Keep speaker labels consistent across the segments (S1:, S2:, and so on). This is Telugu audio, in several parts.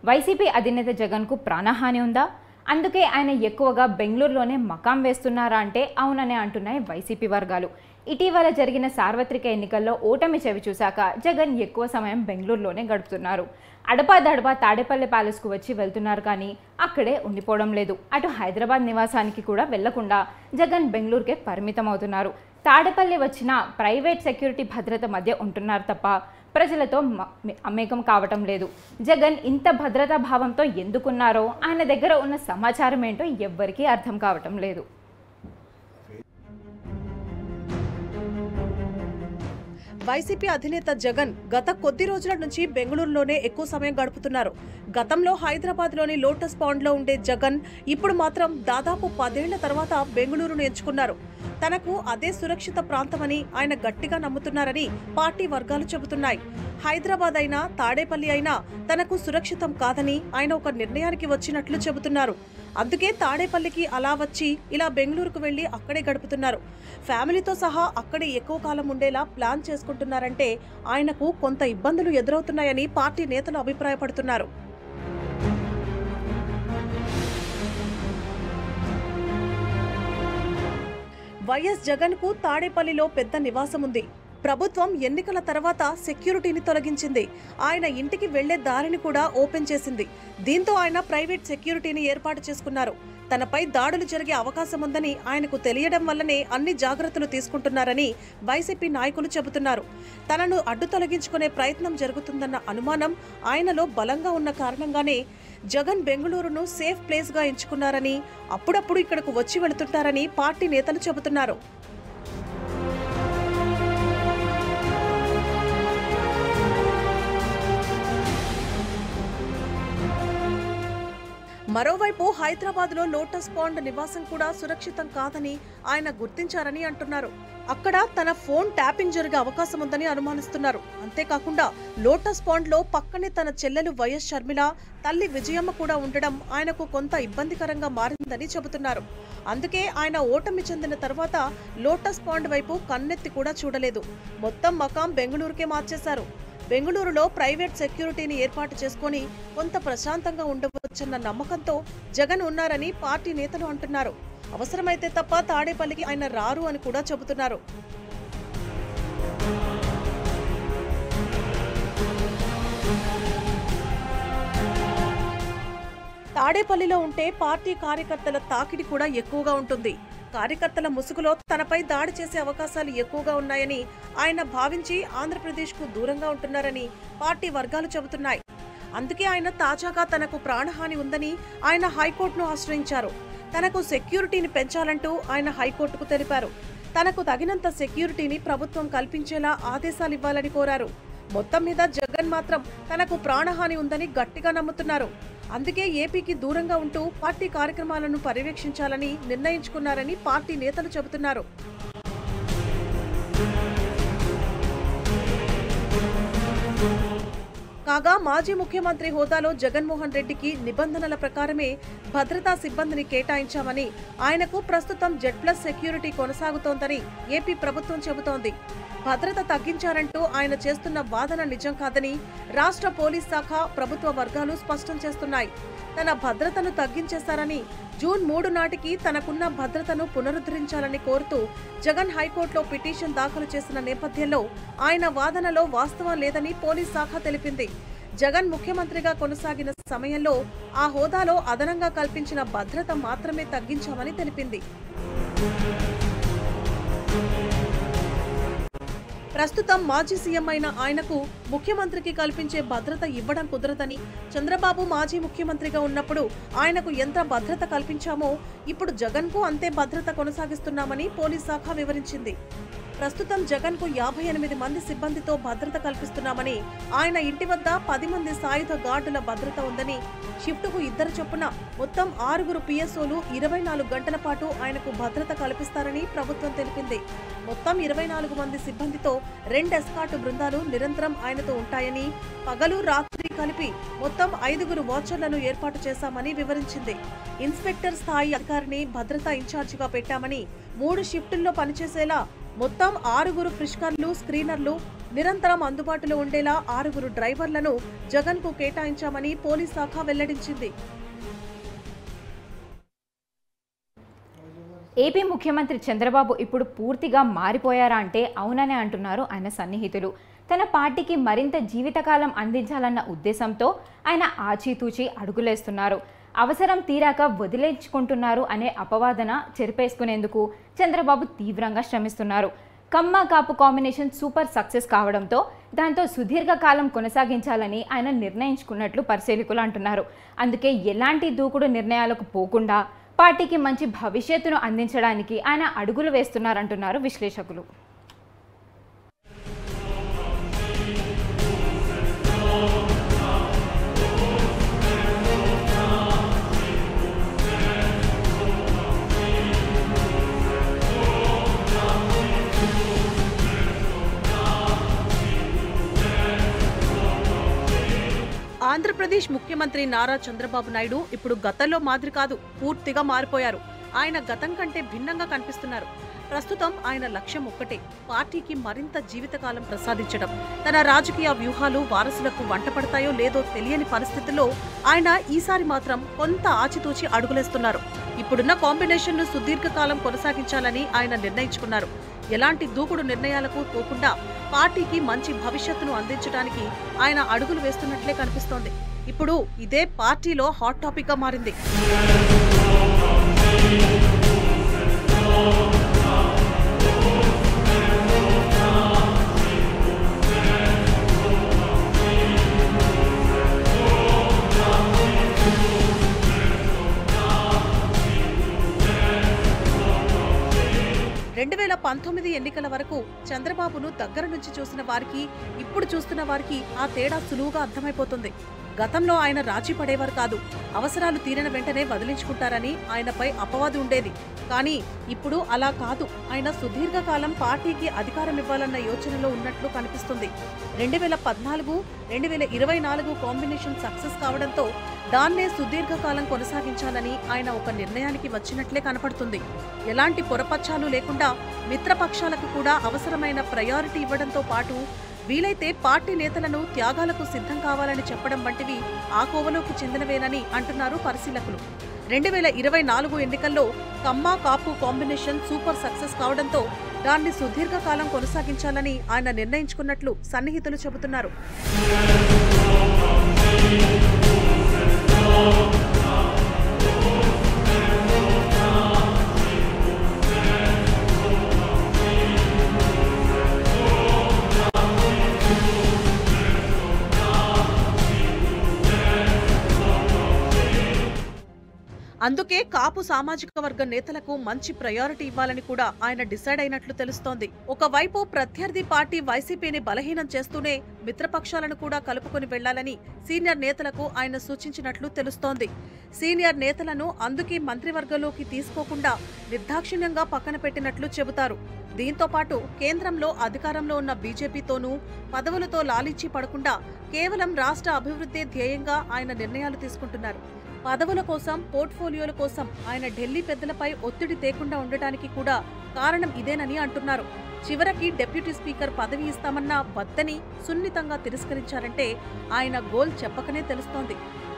S1: వైసీపీ అధినేత జగన్కు ప్రాణహాని ఉందా? అందుకే ఆయన ఎక్కువగా బెంగళూరులోనే మకాం వేస్తున్నారా అంటే అవుననే అంటున్నాయి వైసీపీ వర్గాలు. ఇటీవల జరిగిన సార్వత్రిక ఎన్నికల్లో ఓటమి చవి చూశాక జగన్ ఎక్కువ సమయం బెంగళూరులోనే గడుపుతున్నారు. అడపాదడపా తాడేపల్లి ప్యాలెస్కు వచ్చి వెళ్తున్నారు, కానీ అక్కడే ఉండిపోవడం లేదు. అటు హైదరాబాద్ నివాసానికి కూడా వెళ్లకుండా జగన్ బెంగళూరుకే పరిమితం అవుతున్నారు. తాడేపల్లి వచ్చిన ప్రైవేట్ సెక్యూరిటీ భద్రత మధ్య ఉంటున్నారు తప్ప ప్రజలతో అమేకం కావటం లేదు. జగన్ ఇంత భద్రతా భావంతో ఎందుకున్నారో, ఆయన దగ్గర ఉన్న సమాచారం ఏంటో ఎవ్వరికీ అర్థం కావటం లేదు.
S2: వైసీపీ అధినేత జగన్ గత కొద్ది రోజుల నుంచి బెంగళూరులోనే ఎక్కువ సమయం గడుపుతున్నారు. గతంలో హైదరాబాద్లోని లోటస్ పాండ్లో ఉండే జగన్ ఇప్పుడు మాత్రం దాదాపు 10 ఏళ్ల తర్వాత బెంగళూరును ఎంచుకున్నారు. తనకు అదే సురక్షిత ప్రాంతమని ఆయన గట్టిగా నమ్ముతున్నారని పార్టీ వర్గాలు చెబుతున్నాయి. హైదరాబాద్ అయినా తాడేపల్లి అయినా తనకు సురక్షితం కాదని ఆయన ఒక నిర్ణయానికి వచ్చినట్లు చెబుతున్నారు. అందుకే తాడేపల్లికి అలా వచ్చి ఇలా బెంగళూరుకు వెళ్లి అక్కడే గడుపుతున్నారు. ఫ్యామిలీతో సహా అక్కడే ఎక్కువ కాలం ఉండేలా ప్లాన్ చేసుకుంటున్నారంటే ఆయనకు కొంత ఇబ్బందులు ఎదురవుతున్నాయని పార్టీ నేతలు అభిప్రాయపడుతున్నారు. వైఎస్ జగన్ కు తాడేపల్లిలో పెద్ద నివాసం ఉంది. ప్రభుత్వం ఎన్నికల తర్వాత సెక్యూరిటీని తొలగించింది. ఆయన ఇంటికి వెళ్లే దారిని కూడా ఓపెన్ చేసింది. దీంతో ఆయన ప్రైవేట్ సెక్యూరిటీని ఏర్పాటు చేసుకున్నారు. తనపై దాడులు జరిగే అవకాశం ఉందని ఆయనకు తెలియడం వల్లనే అన్ని జాగ్రత్తలు తీసుకుంటున్నారని వైసీపీ నాయకులు చెబుతున్నారు. తనను అడ్డు తొలగించుకునే ప్రయత్నం జరుగుతుందన్న అనుమానం ఆయనలో బలంగా ఉన్న కారణంగానే జగన్ బెంగళూరును సేఫ్ ప్లేస్ గా ఎంచుకున్నారని, అప్పుడప్పుడు ఇక్కడకు వచ్చి వెళుతుంటారని పార్టీ నేతలు చెబుతున్నారు. మరోవైపు హైదరాబాద్లో లోటస్ పాండ్ నివాసం కూడా సురక్షితం కాదని ఆయన గుర్తించారని అంటున్నారు. అక్కడ తన ఫోన్ ట్యాపింగ్ జరిగే అవకాశం ఉందని అనుమానిస్తున్నారు. అంతేకాకుండా లోటస్ పాండ్లో పక్కనే తన చెల్లెలు వైఎస్ షర్మిల, తల్లి విజయమ్మ కూడా ఉండడం ఆయనకు కొంత ఇబ్బందికరంగా మారిందని చెబుతున్నారు. అందుకే ఆయన ఓటమి చెందిన తర్వాత లోటస్ పాండ్ వైపు కన్నెత్తి కూడా చూడలేదు. మొత్తం మకాం బెంగళూరుకే మార్చేశారు. బెంగళూరులో ప్రైవేట్ సెక్యూరిటీని ఏర్పాటు చేసుకుని కొంత ప్రశాంతంగా ఉండవచ్చన్న నమ్మకంతో జగన్ ఉన్నారని పార్టీ నేతలు అంటున్నారు. అవసరమైతే తప్ప తాడేపల్లికి ఆయన రారు అని కూడా చెబుతున్నారు. తాడేపల్లిలో ఉంటే పార్టీ కార్యకర్తల తాకిడి కూడా ఎక్కువగా ఉంటుంది. కార్యకర్తల ముసుగులో తనపై దాడి చేసే అవకాశాలు ఎక్కువగా ఉన్నాయని ఆయన భావించి ఆంధ్రప్రదేశ్కు దూరంగా ఉంటున్నారని పార్టీ వర్గాలు చెబుతున్నాయి. అందుకే ఆయన తాజాగా తనకు ప్రాణహాని ఉందని ఆయన హైకోర్టును ఆశ్రయించారు. తనకు సెక్యూరిటీని పెంచాలంటూ ఆయన హైకోర్టుకు తెలిపారు. తనకు తగినంత సెక్యూరిటీని ప్రభుత్వం కల్పించేలా ఆదేశాలివ్వాలని కోరారు. మొత్తం మీద జగన్ మాత్రం తనకు ప్రాణహాని ఉందని గట్టిగా నమ్ముతున్నారు. అందుకే ఏపీకి దూరంగా ఉంటూ పార్టీ కార్యక్రమాలను పర్యవేక్షించాలని నిర్ణయించుకున్నారని పార్టీ నేతలు చెబుతున్నారు. కాగా మాజీ ముఖ్యమంత్రి హోదాలో జగన్మోహన్ రెడ్డికి నిబంధనల ప్రకారమే భద్రతా సిబ్బందిని కేటాయించామని, ఆయనకు ప్రస్తుతం Z+ సెక్యూరిటీ కొనసాగుతోందని ఏపీ ప్రభుత్వం చెబుతోంది. భద్రత తగ్గించారంటూ ఆయన చేస్తున్న వాదన నిజం కాదని రాష్ట్ర పోలీస్ శాఖ, ప్రభుత్వ వర్గాలు స్పష్టం చేస్తున్నాయి. తన భద్రతను తగ్గించేశారని, జూన్ 3 నాటికి తనకున్న భద్రతను పునరుద్ధరించాలని కోరుతూ జగన్ హైకోర్టులో పిటిషన్ దాఖలు చేసిన నేపథ్యంలో ఆయన వాదనలో వాస్తవం లేదని పోలీస్ శాఖ తెలిపింది. జగన్ ముఖ్యమంత్రిగా కొనసాగిన సమయంలో ఆ హోదాలో అదనంగా కల్పించిన భద్రత మాత్రమే తగ్గించామని తెలిపింది. ప్రస్తుతం మాజీ సీఎం అయిన ఆయనకు ముఖ్యమంత్రికి కల్పించే భద్రత ఇవ్వడం కుదరదని, చంద్రబాబు మాజీ ముఖ్యమంత్రిగా ఉన్నప్పుడు ఆయనకు ఎంత భద్రత కల్పించామో ఇప్పుడు జగన్కు అంతే భద్రత కొనసాగిస్తున్నామని పోలీస్ శాఖ వివరించింది. ప్రస్తుతం జగన్కు 58 మంది సిబ్బందితో భద్రత కల్పిస్తున్నామని, ఆయన ఇంటి వద్ద 10 మంది సాయుధ గార్డుల భద్రత ఉందని, షిఫ్టుకు 2 చొప్పున మొత్తం 6 PSOలు 24 గంటల పాటు ఆయనకు భద్రత కల్పిస్తారని ప్రభుత్వం తెలిపింది. మొత్తం 24 మంది సిబ్బందితో 2 ఎస్కార్ట్ బృందాలు నిరంతరం ఆయనతో ఉంటాయని, పగలు రాత్రి కలిపి మొత్తం 5 వాచర్లను ఏర్పాటు చేశామని వివరించింది. ఇన్స్పెక్టర్ స్థాయి అధికారిని భద్రతా ఇన్ఛార్జిగా పెట్టామని, 3 షిఫ్టుల్లో పనిచేసేలా మొత్తం 6 ఫ్రిష్కర్లు, స్క్రీనర్లు, నిరంతరం అందుబాటులో ఉండేలా 6 డ్రైవర్లను జగన్కు కేటాయించామని పోలీస్ శాఖ వెల్లడించింది.
S1: ఏపీ ముఖ్యమంత్రి చంద్రబాబు ఇప్పుడు పూర్తిగా మారిపోయారా అంటే అవుననే అంటున్నారు ఆయన సన్నిహితులు. తన పార్టీకి మరింత జీవితకాలం అందించాలన్న ఉద్దేశంతో ఆయన ఆచితూచి అడుగులేస్తున్నారు. అవసరం తీరాక వదిలేంచుకుంటున్నారు అనే అపవాదన చెరిపేసుకునేందుకు చంద్రబాబు తీవ్రంగా శ్రమిస్తున్నారు. కమ్మ కాపు కాంబినేషన్ సూపర్ సక్సెస్ కావడంతో దాంతో సుదీర్ఘకాలం కొనసాగించాలని ఆయన నిర్ణయించుకున్నట్లు పరిశీలకులు అంటున్నారు. అందుకే ఎలాంటి దూకుడు నిర్ణయాలకు పోకుండా పార్టీకి మంచి భవిష్యత్తును అందించడానికి ఆయన అడుగులు వేస్తున్నారంటున్నారు విశ్లేషకులు.
S2: ఆంధ్రప్రదేశ్ ముఖ్యమంత్రి నారా చంద్రబాబు నాయుడు ఇప్పుడు గతంలో మాదిరి కాదు, పూర్తిగా మారిపోయారు. ఆయన గతం కంటే భిన్నంగా కనిపిస్తున్నారు. ప్రస్తుతం ఆయన లక్ష్యం ఒక్కటే, పార్టీకి మరింత జీవితకాలం ప్రసాదించడం. తన రాజకీయ వ్యూహాలు వారసులకు వంటపడతాయో లేదో తెలియని పరిస్థితుల్లో ఆయన ఈసారి మాత్రం కొంత ఆచితూచి అడుగులేస్తున్నారు. ఇప్పుడున్న కాంబినేషన్ను సుదీర్ఘకాలం కొనసాగించాలని ఆయన నిర్ణయించుకున్నారు. ఎలాంటి దూకుడు నిర్ణయాలకు పోకుండా పార్టీకి మంచి భవిష్యత్తును అందించడానికి ఆయన అడుగులు వేస్తున్నట్లే కనిపిస్తోంది. ఇప్పుడు ఇదే పార్టీలో హాట్ టాపిక్ గా మారింది. ఎన్నికల వరకు చంద్రబాబును దగ్గర నుంచి చూసిన వారికి, ఇప్పుడు చూస్తున్న వారికి ఆ తేడా సులువుగా అర్థమైపోతుంది. గతంలో ఆయన రాజీ పడేవారు కాదు. అవసరాలు తీరిన వెంటనే వదిలించుకుంటారని ఆయనపై అపవాదు ఉండేది. కానీ ఇప్పుడు అలా కాదు. ఆయన సుదీర్ఘకాలం పార్టీకి అధికారం ఇవ్వాలన్న యోచనలో ఉన్నట్లు కనిపిస్తుంది. 2014-2024 కాంబినేషన్ సక్సెస్ కావడంతో దాన్నే సుదీర్ఘకాలం కొనసాగించాలని ఆయన ఒక నిర్ణయానికి వచ్చినట్లే కనపడుతుంది. ఎలాంటి పొరపచ్చాలు లేకుండా మిత్రపక్షాలకు కూడా అవసరమైన ప్రయారిటీ ఇవ్వడంతో పాటు వీలైతే పార్టీ నేతలను త్యాగాలకు సిద్ధం కావాలని చెప్పడం వంటివి ఆ కోవలోకి చెందినవేనని అంటున్నారు పరిశీలకులు. 2024 ఎన్నికల్లో కమ్మ కాపు కాంబినేషన్ సూపర్ సక్సెస్ కావడంతో దాన్ని సుదీర్ఘకాలం కొనసాగించాలని ఆయన నిర్ణయించుకున్నట్లు సన్నిహితులు చెబుతున్నారు. అందుకే కాపు సామాజిక వర్గ నేతలకు మంచి ప్రయారిటీ ఇవ్వాలని కూడా ఆయన డిసైడ్ అయినట్లు తెలుస్తోంది. ఒకవైపు ప్రత్యర్థి పార్టీ వైసీపీని బలహీనం చేస్తూనే మిత్రపక్షాలను కూడా కలుపుకొని వెళ్లాలని సీనియర్ నేతలకు ఆయన సూచించినట్లు తెలుస్తోంది. సీనియర్ నేతలను అందుకే మంత్రివర్గంలోకి తీసుకోకుండా నిర్దాక్షిణ్యంగా పక్కన పెట్టినట్లు చెబుతారు. దీంతో పాటు కేంద్రంలో అధికారంలో ఉన్న బీజేపీతోనూ పదవులతో లాలించి పడకుండా కేవలం రాష్ట్ర అభివృద్ధి ధ్యేయంగా ఆయన నిర్ణయాలు తీసుకుంటున్నారు. పదవుల కోసం, పోర్ట్ఫోలియోల కోసం ఆయన ఢిల్లీ పెద్దలపై ఒత్తిడి తేకుండా ఉండటానికి కూడా కారణం ఇదేనని అంటున్నారు. చివరికి డిప్యూటీ స్పీకర్ పదవి ఇస్తామన్నా వద్దని సున్నితంగా తిరస్కరించారంటే ఆయన గోల్ చెప్పకనే తెలుస్తోంది.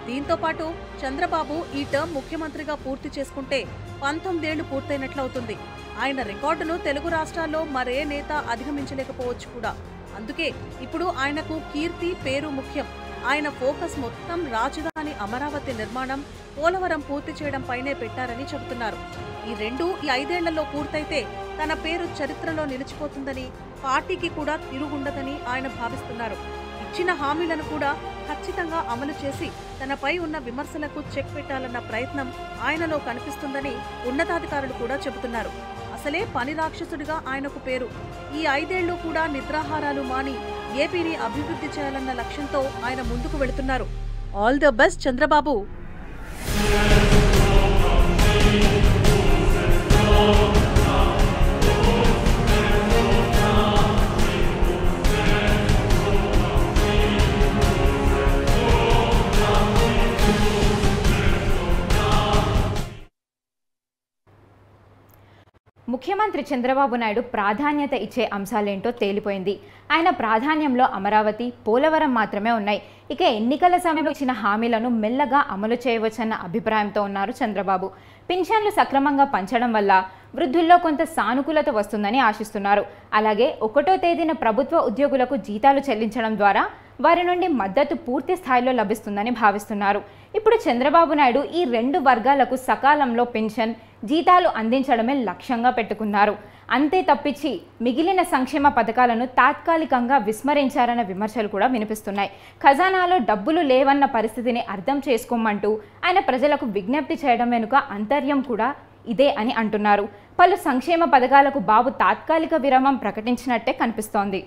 S2: దీంతో పాటు చంద్రబాబు ఈ టర్మ్ ముఖ్యమంత్రిగా పూర్తి చేసుకుంటే 19 ఏళ్లు పూర్తయినట్లవుతుంది. ఆయన రికార్డును తెలుగు రాష్ట్రాల్లో మరే నేత అధిగమించలేకపోవచ్చు కూడా. అందుకే ఇప్పుడు ఆయనకు కీర్తి, పేరు ముఖ్యం. ఆయన ఫోకస్ మొత్తం రాజధాని అమరావతి నిర్మాణం, పోలవరం పూర్తి చేయడం పైనే పెట్టారని చెబుతున్నారు. ఈ 5 ఏళ్లలో పూర్తయితే తన పేరు చరిత్రలో నిలిచిపోతుందని, పార్టీకి కూడా తిరుగుండదని ఆయన భావిస్తున్నారు. ఇచ్చిన హామీలను కూడా ఖచ్చితంగా అమలు చేసి తనపై ఉన్న విమర్శలకు చెక్ పెట్టాలన్న ప్రయత్నం ఆయనలో కనిపిస్తుందని ఉన్నతాధికారులు కూడా చెబుతున్నారు. అసలే పని రాక్షసుడిగా ఆయనకు పేరు. ఈ 5 ఏళ్లు కూడా నిద్రాహారాలు మాని ఏపీని అభివృద్ధి చేయాలన్న లక్ష్యంతో ఆయన ముందుకు వెళుతున్నారు. All the best Chandrababu.
S1: ముఖ్యమంత్రి చంద్రబాబు నాయుడు ప్రాధాన్యత ఇచ్చే అంశాలేంటో తేలిపోయింది. ఆయన ప్రాధాన్యంలో అమరావతి, పోలవరం మాత్రమే ఉన్నాయి. ఇక ఎన్నికల సమయంలో ఇచ్చిన హామీలను మెల్లగా అమలు చేయవచ్చన్న అభిప్రాయంతో ఉన్నారు చంద్రబాబు. పింఛన్లు సక్రమంగా పంచడం వల్ల వృద్ధుల్లో కొంత సానుకూలత వస్తుందని ఆశిస్తున్నారు. అలాగే 1వ తేదీన ప్రభుత్వ ఉద్యోగులకు జీతాలు చెల్లించడం ద్వారా వారి నుండి మద్దతు పూర్తి స్థాయిలో లభిస్తుందని భావిస్తున్నారు. ఇప్పుడు చంద్రబాబు నాయుడు ఈ 2 వర్గాలకు సకాలంలో పెన్షన్, జీతాలు అందించడమే లక్ష్యంగా పెట్టుకున్నారు. అంతే తప్పించి మిగిలిన సంక్షేమ పథకాలను తాత్కాలికంగా విస్మరించారన్న విమర్శలు కూడా వినిపిస్తున్నాయి. ఖజానాలో డబ్బులు లేవన్న పరిస్థితిని అర్థం చేసుకోమంటూ ఆయన ప్రజలకు విజ్ఞప్తి చేయడం వెనుక అంతర్యం కూడా ఇదే అని అంటున్నారు. పలు సంక్షేమ పథకాలకు బాబు తాత్కాలిక విరామం ప్రకటించినట్టే కనిపిస్తోంది.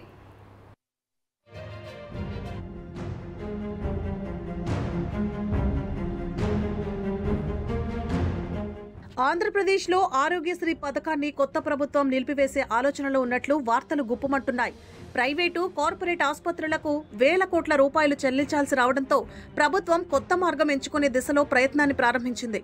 S2: ఆంధ్రప్రదేశ్లో ఆరోగ్యశ్రీ పథకాన్ని కొత్త ప్రభుత్వం నిలిపివేసే ఆలోచనలో ఉన్నట్లు వార్తలు గుప్పుమంటున్నాయి. ప్రైవేటు, కార్పొరేట్ ఆసుపత్రులకు వేల కోట్ల రూపాయలు చెల్లించాల్సి రావడంతో ప్రభుత్వం కొత్త మార్గం ఎంచుకునే దిశలో ప్రయత్నాన్ని ప్రారంభించింది.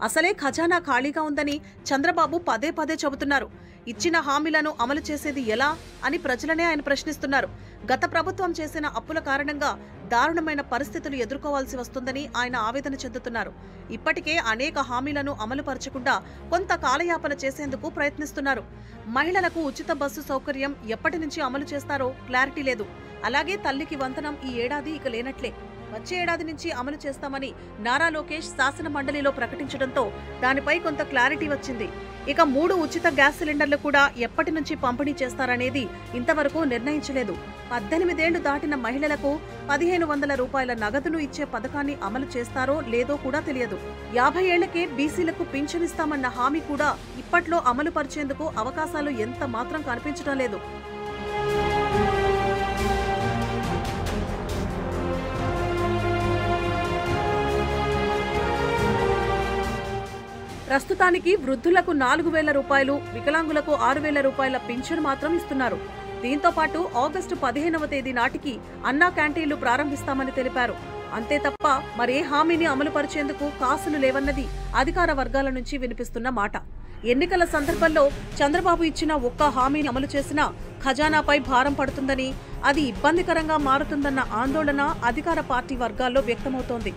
S2: అసలే ఖజానా ఖాళీగా ఉందని చంద్రబాబు పదే పదే చెబుతున్నారు. ఇచ్చిన హామీలను అమలు చేసేది ఎలా అని ప్రజలనే ఆయన ప్రశ్నిస్తున్నారు. గత ప్రభుత్వం చేసిన అప్పుల కారణంగా దారుణమైన పరిస్థితులు ఎదుర్కోవాల్సి వస్తుందని ఆయన ఆవేదన చెందుతున్నారు. ఇప్పటికే అనేక హామీలను అమలు పరచకుండా కొంత కాలయాపన చేసేందుకు ప్రయత్నిస్తున్నారు. మహిళలకు ఉచిత బస్సు సౌకర్యం ఎప్పటి నుంచి అమలు చేస్తారో క్లారిటీ లేదు. అలాగే తల్లికి వందనం ఈ ఏడాది ఇక లేనట్లే. వచ్చే ఏడాది నుంచి అమలు చేస్తామని నారా లోకేష్ శాసన మండలిలో ప్రకటించడంతో దానిపై కొంత క్లారిటీ వచ్చింది. ఇక 3 ఉచిత గ్యాస్ సిలిండర్లు కూడా ఎప్పటి నుంచి పంపిణీ చేస్తారనేది ఇంతవరకు నిర్ణయించలేదు. 18 ఏళ్లు దాటిన మహిళలకు 1500 రూపాయల నగదును ఇచ్చే పథకాన్ని అమలు చేస్తారో లేదో కూడా తెలియదు. 50 ఏళ్లకే బీసీలకు పింఛన్ ఇస్తామన్న హామీ కూడా ఇప్పట్లో అమలు పరిచేందుకు అవకాశాలు ఎంత మాత్రం కనిపించడం లేదు. ప్రస్తుతానికి వృద్ధులకు 4000 రూపాయలు, వికలాంగులకు 6000 రూపాయల పింఛన్ మాత్రం ఇస్తున్నారు. దీంతో పాటు ఆగస్టు 15వ తేదీ నాటికి అన్నా క్యాంటీన్లు ప్రారంభిస్తామని తెలిపారు. అంతే తప్ప మరే హామీని అమలు పరిచేందుకు కాసులు లేవన్నది అధికార వర్గాల నుంచి వినిపిస్తున్న మాట. ఎన్నికల సందర్భంలో చంద్రబాబు ఇచ్చిన ఒక్క హామీని అమలు చేసినా ఖజానాపై భారం పడుతుందని, అది ఇబ్బందికరంగా మారుతుందన్న ఆందోళన అధికార పార్టీ వర్గాల్లో వ్యక్తమవుతోంది.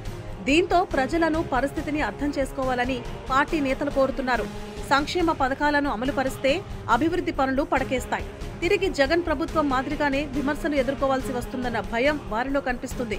S2: దీంతో ప్రజలను పరిస్థితిని అర్థం చేసుకోవాలని పార్టీ నేతలు కోరుతున్నారు. సంక్షేమ పథకాలను అమలు పరిస్తే అభివృద్ధి పనులు పడకేస్తాయి. తిరిగి జగన్ ప్రభుత్వం మాదిరిగానే విమర్శలు ఎదుర్కోవాల్సి వస్తుందన్న భయం వారిలో కనిపిస్తుంది.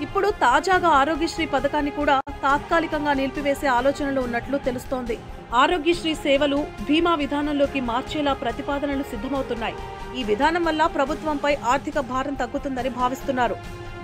S2: ఇప్పుడు తాజాగా ఆరోగ్యశ్రీ పథకాన్ని కూడా తాత్కాలికంగా నిలిపివేసే ఆలోచనలు ఉన్నట్లు తెలుస్తోంది. ఆరోగ్యశ్రీ సేవలు బీమా విధానంలోకి మార్చేలా ప్రతిపాదనలు సిద్ధమవుతున్నాయి. ఈ విధానం వల్ల ప్రభుత్వంపై ఆర్థిక భారం తగ్గుతుందని భావిస్తున్నారు.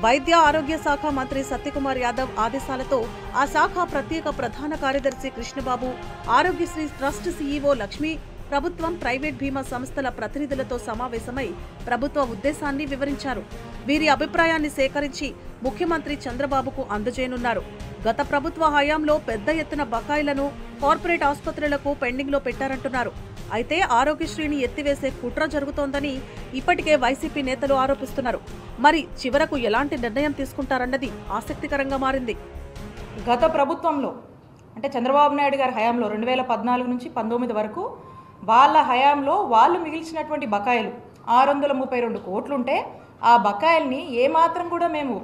S2: వైద్య ఆరోగ్య శాఖ మంత్రి సత్యకుమార్ యాదవ్ ఆదేశాలతో ఆ శాఖ ప్రత్యేక ప్రధాన కార్యదర్శి కృష్ణబాబు, ఆరోగ్యశ్రీ ట్రస్ట్ సీఈఓ లక్ష్మి ప్రభుత్వం, ప్రైవేట్ బీమా సంస్థల ప్రతినిధులతో సమావేశమై ప్రభుత్వ ఉద్దేశాన్ని వివరించారు. వీరి అభిప్రాయాన్ని సేకరించి ముఖ్యమంత్రి చంద్రబాబుకు అందజేయనున్నారు. గత ప్రభుత్వ హయాంలో పెద్ద ఎత్తున బకాయిలను కార్పొరేట్ ఆసుపత్రులకు పెండింగ్లో పెట్టారంటున్నారు. అయితే ఆరోగ్యశ్రీని ఎత్తివేసే కుట్ర జరుగుతోందని ఇప్పటికే వైసీపీ నేతలు ఆరోపిస్తున్నారు. మరి చివరకు ఎలాంటి నిర్ణయం తీసుకుంటారన్నది ఆసక్తికరంగా మారింది.
S3: గత ప్రభుత్వంలో అంటే చంద్రబాబు నాయుడు గారి హయాంలో 2014 నుంచి 19 వరకు వాళ్ళ హయాంలో వాళ్ళు మిగిల్చినటువంటి బకాయిలు 632 కోట్లుంటే ఆ బకాయిల్ని ఏమాత్రం కూడా మేము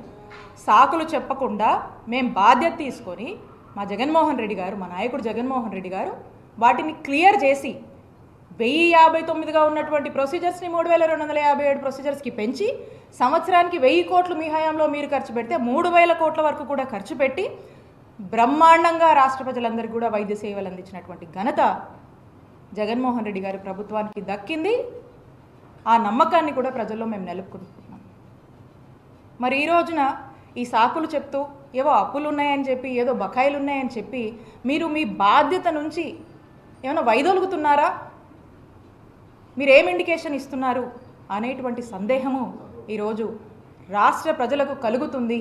S3: సాకులు చెప్పకుండా మేము బాధ్యత తీసుకొని మా జగన్మోహన్ రెడ్డి గారు, మా నాయకుడు జగన్మోహన్ రెడ్డి గారు వాటిని క్లియర్ చేసి 1059గా ఉన్నటువంటి ప్రొసీజర్స్ని 3257 ప్రొసీజర్స్కి పెంచి సంవత్సరానికి 1000 కోట్లు మీ హయాంలో మీరు ఖర్చు పెడితే 3000 కోట్ల వరకు కూడా ఖర్చు పెట్టి బ్రహ్మాండంగా రాష్ట్ర ప్రజలందరికీ కూడా వైద్య సేవలు అందించినటువంటి ఘనత జగన్మోహన్ రెడ్డి గారి ప్రభుత్వానికి దక్కింది. ఆ నమ్మకాన్ని కూడా ప్రజల్లో మేము నిలుపుకుంటున్నాం. మరి ఈ రోజున ఈ సాకులు చెప్తూ ఏవో అప్పులు ఉన్నాయని చెప్పి, ఏదో బకాయిలు ఉన్నాయని చెప్పి మీరు మీ బాధ్యత నుంచి ఏమైనా వైదొలుగుతున్నారా, మీరు ఏం ఇండికేషన్ ఇస్తున్నారు అనేటువంటి సందేహము ఈరోజు రాష్ట్ర ప్రజలకు కలుగుతుంది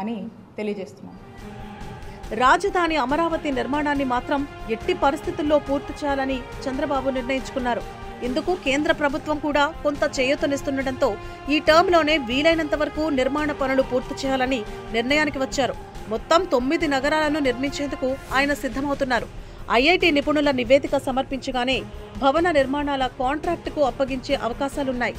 S3: అని తెలియజేస్తున్నాను.
S2: రాజధాని అమరావతి నిర్మాణాన్ని మాత్రం ఎట్టి పరిస్థితుల్లో పూర్తి చేయాలని చంద్రబాబు నిర్ణయించుకున్నారు. ఇందుకు కేంద్ర ప్రభుత్వం కూడా కొంత చేయూతనిస్తుండటంతో ఈ టర్మ్లోనే వీలైనంత వరకు నిర్మాణ పనులు పూర్తి చేయాలని నిర్ణయానికి వచ్చారు. మొత్తం 9 నగరాలను నిర్మించేందుకు ఆయన సిద్ధమవుతున్నారు. ఐఐటి నిపుణుల నివేదిక సమర్పించగానే భవన నిర్మాణాల కాంట్రాక్టుకు అప్పగించే అవకాశాలున్నాయి.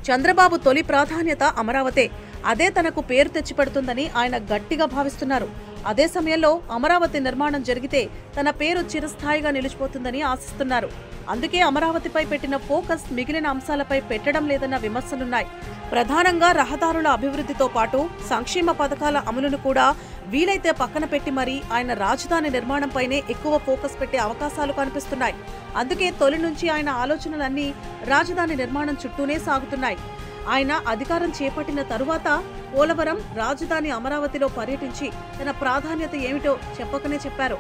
S2: చంద్రబాబు తొలి ప్రాధాన్యత అమరావతే. అదే తనకు పేరు తెచ్చిపెడుతుందని ఆయన గట్టిగా భావిస్తున్నారు. అదే సమయంలో అమరావతి నిర్మాణం జరిగితే తన పేరు చిరస్థాయిగా నిలిచిపోతుందని ఆశిస్తున్నారు. అందుకే అమరావతిపై పెట్టిన ఫోకస్ మిగిలిన అంశాలపై పెట్టడం లేదన్న విమర్శలున్నాయి. ప్రధానంగా రహదారుల అభివృద్ధితో పాటు సంక్షేమ పథకాల అమలును కూడా వీలైతే పక్కన పెట్టి మరీ ఆయన రాజధాని నిర్మాణంపైనే ఎక్కువ ఫోకస్ పెట్టే అవకాశాలు కనిపిస్తున్నాయి. అందుకే తొలి నుంచి ఆయన ఆలోచనలన్నీ రాజధాని నిర్మాణం చుట్టూనే సాగుతున్నాయి. ఆయన అధికారం చేపట్టిన తరువాత పోలవరం, రాజధాని అమరావతిలో పర్యటించి తన ప్రాధాన్యత ఏమిటో చెప్పకనే చెప్పారు.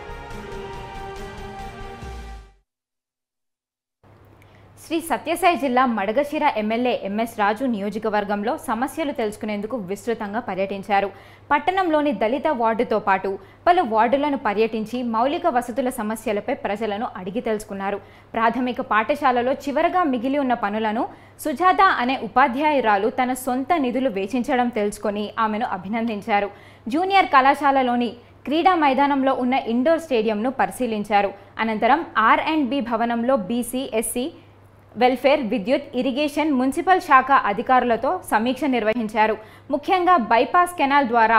S1: శ్రీ సత్యసాయి జిల్లా మడగశిర ఎమ్మెల్యే ఎంఎస్ రాజు నియోజకవర్గంలో సమస్యలు తెలుసుకునేందుకు విస్తృతంగా పర్యటించారు. పట్టణంలోని దళిత వార్డుతో పాటు పలు వార్డులను పర్యటించి మౌలిక వసతుల సమస్యలపై ప్రజలను అడిగి తెలుసుకున్నారు. ప్రాథమిక పాఠశాలలో చివరగా మిగిలి ఉన్న పనులను సుజాత అనే ఉపాధ్యాయురాలు తన సొంత నిధులు వేచించడం తెలుసుకొని ఆమెను అభినందించారు. జూనియర్ కళాశాలలోని క్రీడా మైదానంలో ఉన్న ఇండోర్ స్టేడియంను పరిశీలించారు. అనంతరం R&B భవనంలో బీసీ, ఎస్సీ వెల్ఫేర్, విద్యుత్, ఇరిగేషన్, మున్సిపల్ శాఖ అధికారులతో సమీక్ష నిర్వహించారు. ముఖ్యంగా బైపాస్ కెనాల్ ద్వారా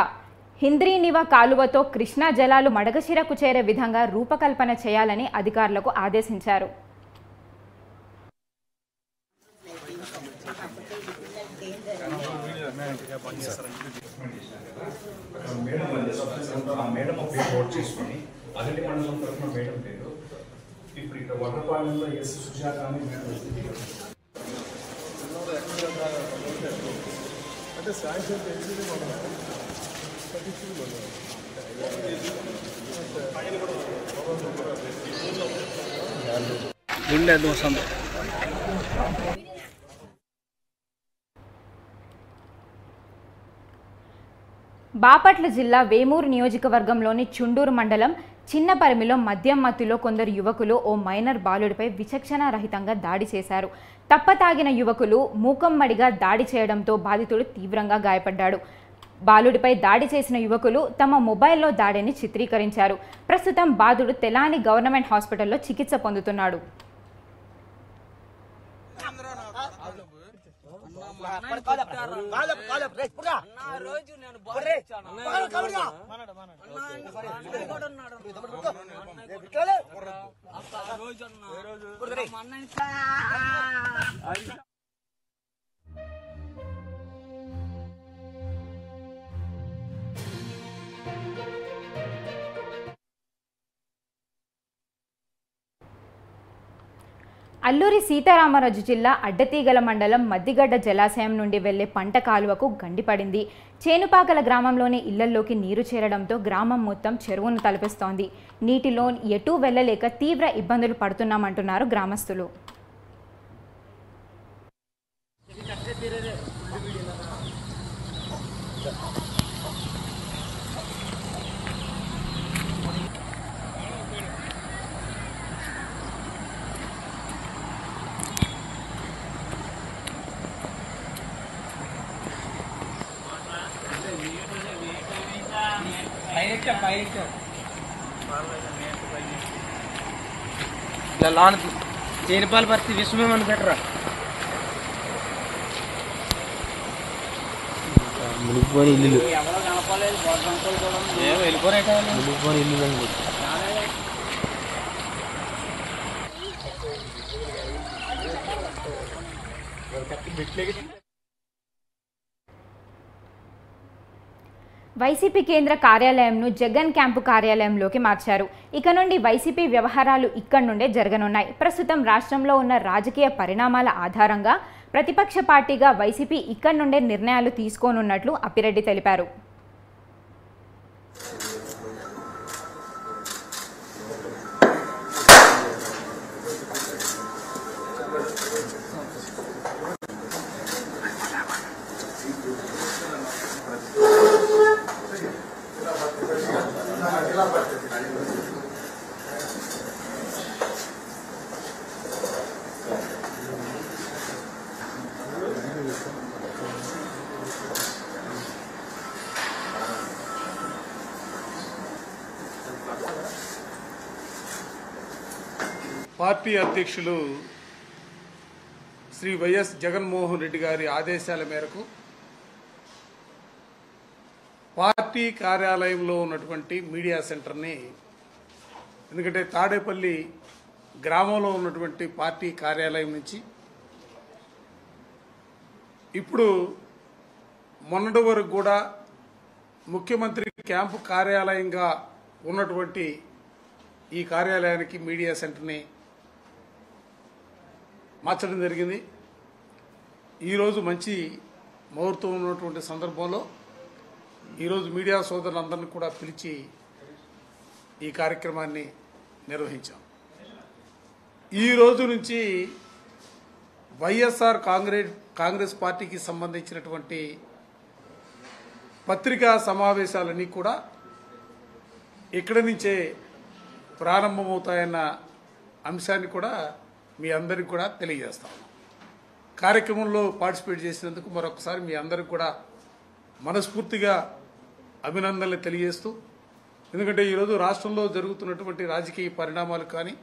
S1: హింద్రీనివా కాలువతో కృష్ణా జలాలు మడగశిరకు చేరే విధంగా రూపకల్పన చేయాలని అధికారులకు ఆదేశించారు.
S4: ఇప్పుడు ఇక్కడ వడ్రపాలెంలో ఎస్ సుజాత అని అంటే సాయంత్రం తెలిసింది
S1: బాపట్ల జిల్లా వేమూరు నియోజకవర్గంలోని చుండూరు మండలం చిన్నపరిమిలో మద్యం మత్తులో కొందరు యువకులు ఓ మైనర్ బాలుడిపై విచక్షణారహితంగా దాడి చేశారు. తప్పతాగిన యువకులు మూకమ్మడిగా దాడి చేయడంతో బాధితుడు తీవ్రంగా గాయపడ్డాడు. బాలుడిపై దాడి చేసిన యువకులు తమ మొబైల్లో దాడిని చిత్రీకరించారు. ప్రస్తుతం బాలుడు తెలాని గవర్నమెంట్ హాస్పిటల్లో చికిత్స పొందుతున్నాడు. అల్లూరి సీతారామరాజు జిల్లా అడ్డతీగల మండలం మద్దిగడ్డ జలాశయం నుండి వెళ్లే పంట కాలువకు గండిపడింది. చేనుపాకల గ్రామంలోని ఇళ్లల్లోకి నీరు చేరడంతో గ్రామం మొత్తం చెరువును తలపిస్తోంది. నీటిలో ఎటూ వెళ్లలేక తీవ్ర ఇబ్బందులు పడుతున్నామంటున్నారు గ్రామస్తులు.
S5: లాన్ చేనిపాల పరిస్థితి విషయమేమని పెట్టరా మునిగిపోయిన ఇల్లు వెళ్ళిపోరేట మునిగిపోయిన ఇల్లు
S1: వైసీపీ కేంద్ర కార్యాలయంను జగన్ క్యాంపు కార్యాలయంలోకి మార్చారు. ఇక నుండి వైసీపీ వ్యవహారాలు ఇక్కడి నుండే జరగనున్నాయి. ప్రస్తుతం రాష్ట్రంలో ఉన్న రాజకీయ పరిణామాల ఆధారంగా ప్రతిపక్ష పార్టీగా వైసీపీ ఇక్కడి నుండే నిర్ణయాలు తీసుకోనున్నట్లు అప్పిరెడ్డి తెలిపారు.
S4: పార్టీ అధ్యక్షులు శ్రీ వైఎస్ జగన్మోహన్ రెడ్డి గారి ఆదేశాల మేరకు పార్టీ కార్యాలయంలో ఉన్నటువంటి మీడియా సెంటర్ని, ఎందుకంటే తాడేపల్లి గ్రామంలో ఉన్నటువంటి పార్టీ కార్యాలయం నుంచి ఇప్పుడు మొన్నటి వరకు కూడా ముఖ్యమంత్రి క్యాంపు కార్యాలయంగా ఉన్నటువంటి ఈ కార్యాలయానికి మీడియా సెంటర్ని మార్చడం జరిగింది. ఈరోజు మంచి ముహూర్తం ఉన్నటువంటి సందర్భంలో ఈరోజు మీడియా సోదరులందరినీ కూడా పిలిచి ఈ కార్యక్రమాన్ని నిర్వహించాం. ఈ రోజు నుంచి వైఎస్ఆర్ కాంగ్రెస్ పార్టీకి సంబంధించినటువంటి పత్రికా సమావేశాలన్నీ కూడా ఇక్కడి నుంచే ప్రారంభమవుతాయన్న అంశాన్ని కూడా మీ అందరికీ కూడా తెలియజేస్తాం. కార్యక్రమంలో పార్టిసిపేట్ చేసినందుకు మరొకసారి మీ అందరికీ కూడా మనస్ఫూర్తిగా అభినందనలు తెలియజేస్తూ, ఎందుకంటే ఈరోజు రాష్ట్రంలో జరుగుతున్నటువంటి రాజకీయ పరిణామాలు కానీ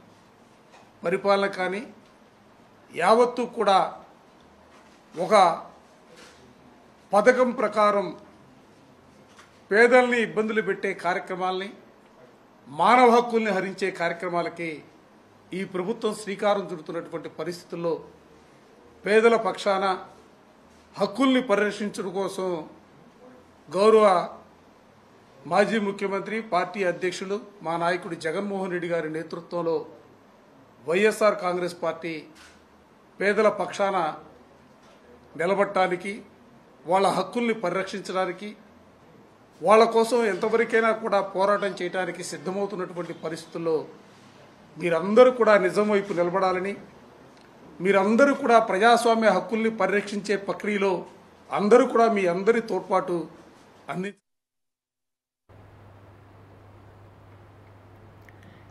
S4: పరిపాలన కానీ యావత్తు కూడా ఒక పథకం ప్రకారం పేదల్ని ఇబ్బందులు పెట్టే కార్యక్రమాల్ని, మానవ హక్కుల్ని హరించే కార్యక్రమాలకి ఈ ప్రభుత్వం శ్రీకారం చుడుతున్నటువంటి పరిస్థితుల్లో పేదల పక్షాన హక్కుల్ని పరిరక్షించడం కోసం గౌరవ మాజీ ముఖ్యమంత్రి పార్టీ అధ్యక్షులు మా నాయకుడు జగన్మోహన్ రెడ్డి గారి నేతృత్వంలో వైఎస్ఆర్ కాంగ్రెస్ పార్టీ పేదల పక్షాన నిలబడటానికి, వాళ్ళ హక్కుల్ని పరిరక్షించడానికి, వాళ్ళ కోసం ఎంతవరకైనా కూడా పోరాటం చేయడానికి సిద్ధమవుతున్నటువంటి పరిస్థితుల్లో మీరందరూ కూడా నిజం వైపు నిలబడాలని, మీరందరూ కూడా ప్రజాస్వామ్య హక్కుల్ని పరిరక్షించే ప్రక్రియలో అందరూ కూడా మీ అందరి తోడ్పాటు అంది.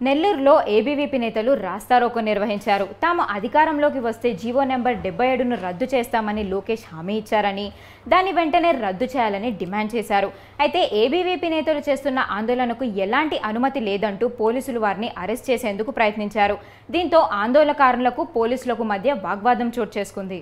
S1: నెల్లూరులో ఏబీవీపీ నేతలు రాస్తారోకో నిర్వహించారు. తాము అధికారంలోకి వస్తే జీవో నెంబర్ 77ను రద్దు చేస్తామని లోకేష్ హామీ ఇచ్చారని, దాన్ని వెంటనే రద్దు చేయాలని డిమాండ్ చేశారు. అయితే ఏబీవీపీ నేతలు చేస్తున్న ఆందోళనకు ఎలాంటి అనుమతి లేదంటూ పోలీసులు వారిని అరెస్ట్ చేసేందుకు ప్రయత్నించారు. దీంతో ఆందోళనకారులకు పోలీసులకు మధ్య వాగ్వాదం చోటు చేసుకుంది.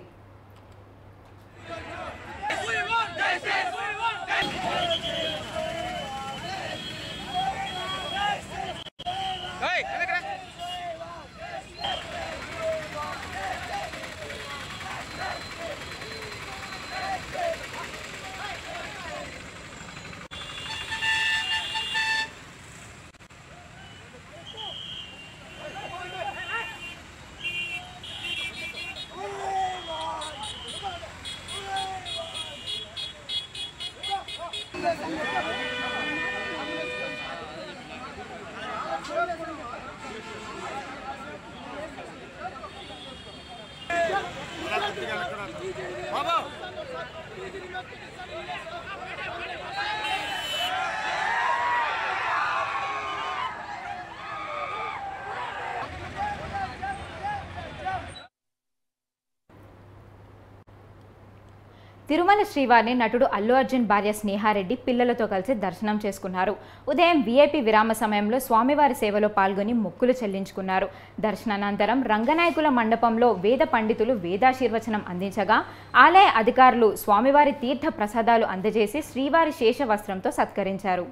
S1: తిరుమల శ్రీవారిని నటుడు అల్లు అర్జున్ భార్య స్నేహారెడ్డి పిల్లలతో కలిసి దర్శనం చేసుకున్నారు. ఉదయం వీఐపీ విరామ సమయంలో స్వామివారి సేవలో పాల్గొని మొక్కులు చెల్లించుకున్నారు. దర్శనానంతరం రంగనాయకుల మండపంలో వేద పండితులు వేదాశీర్వచనం అందించగా ఆలయ అధికారులు స్వామివారి తీర్థ ప్రసాదాలు అందజేసి శ్రీవారి శేష వస్త్రంతో సత్కరించారు.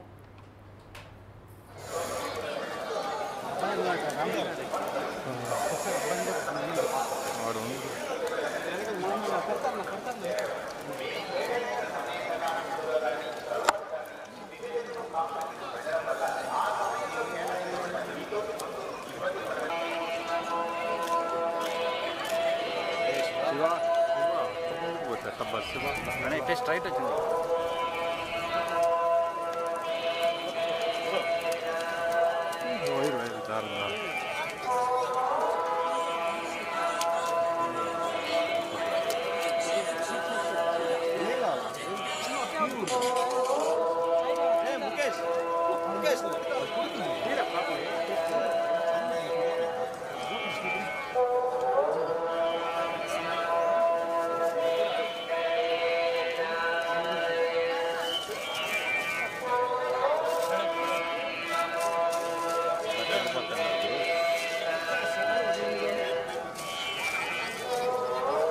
S5: స్ట్రైట్ వచ్చింది.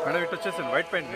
S6: మేడం ఇటు వచ్చేసాను వైట్ పెయింట్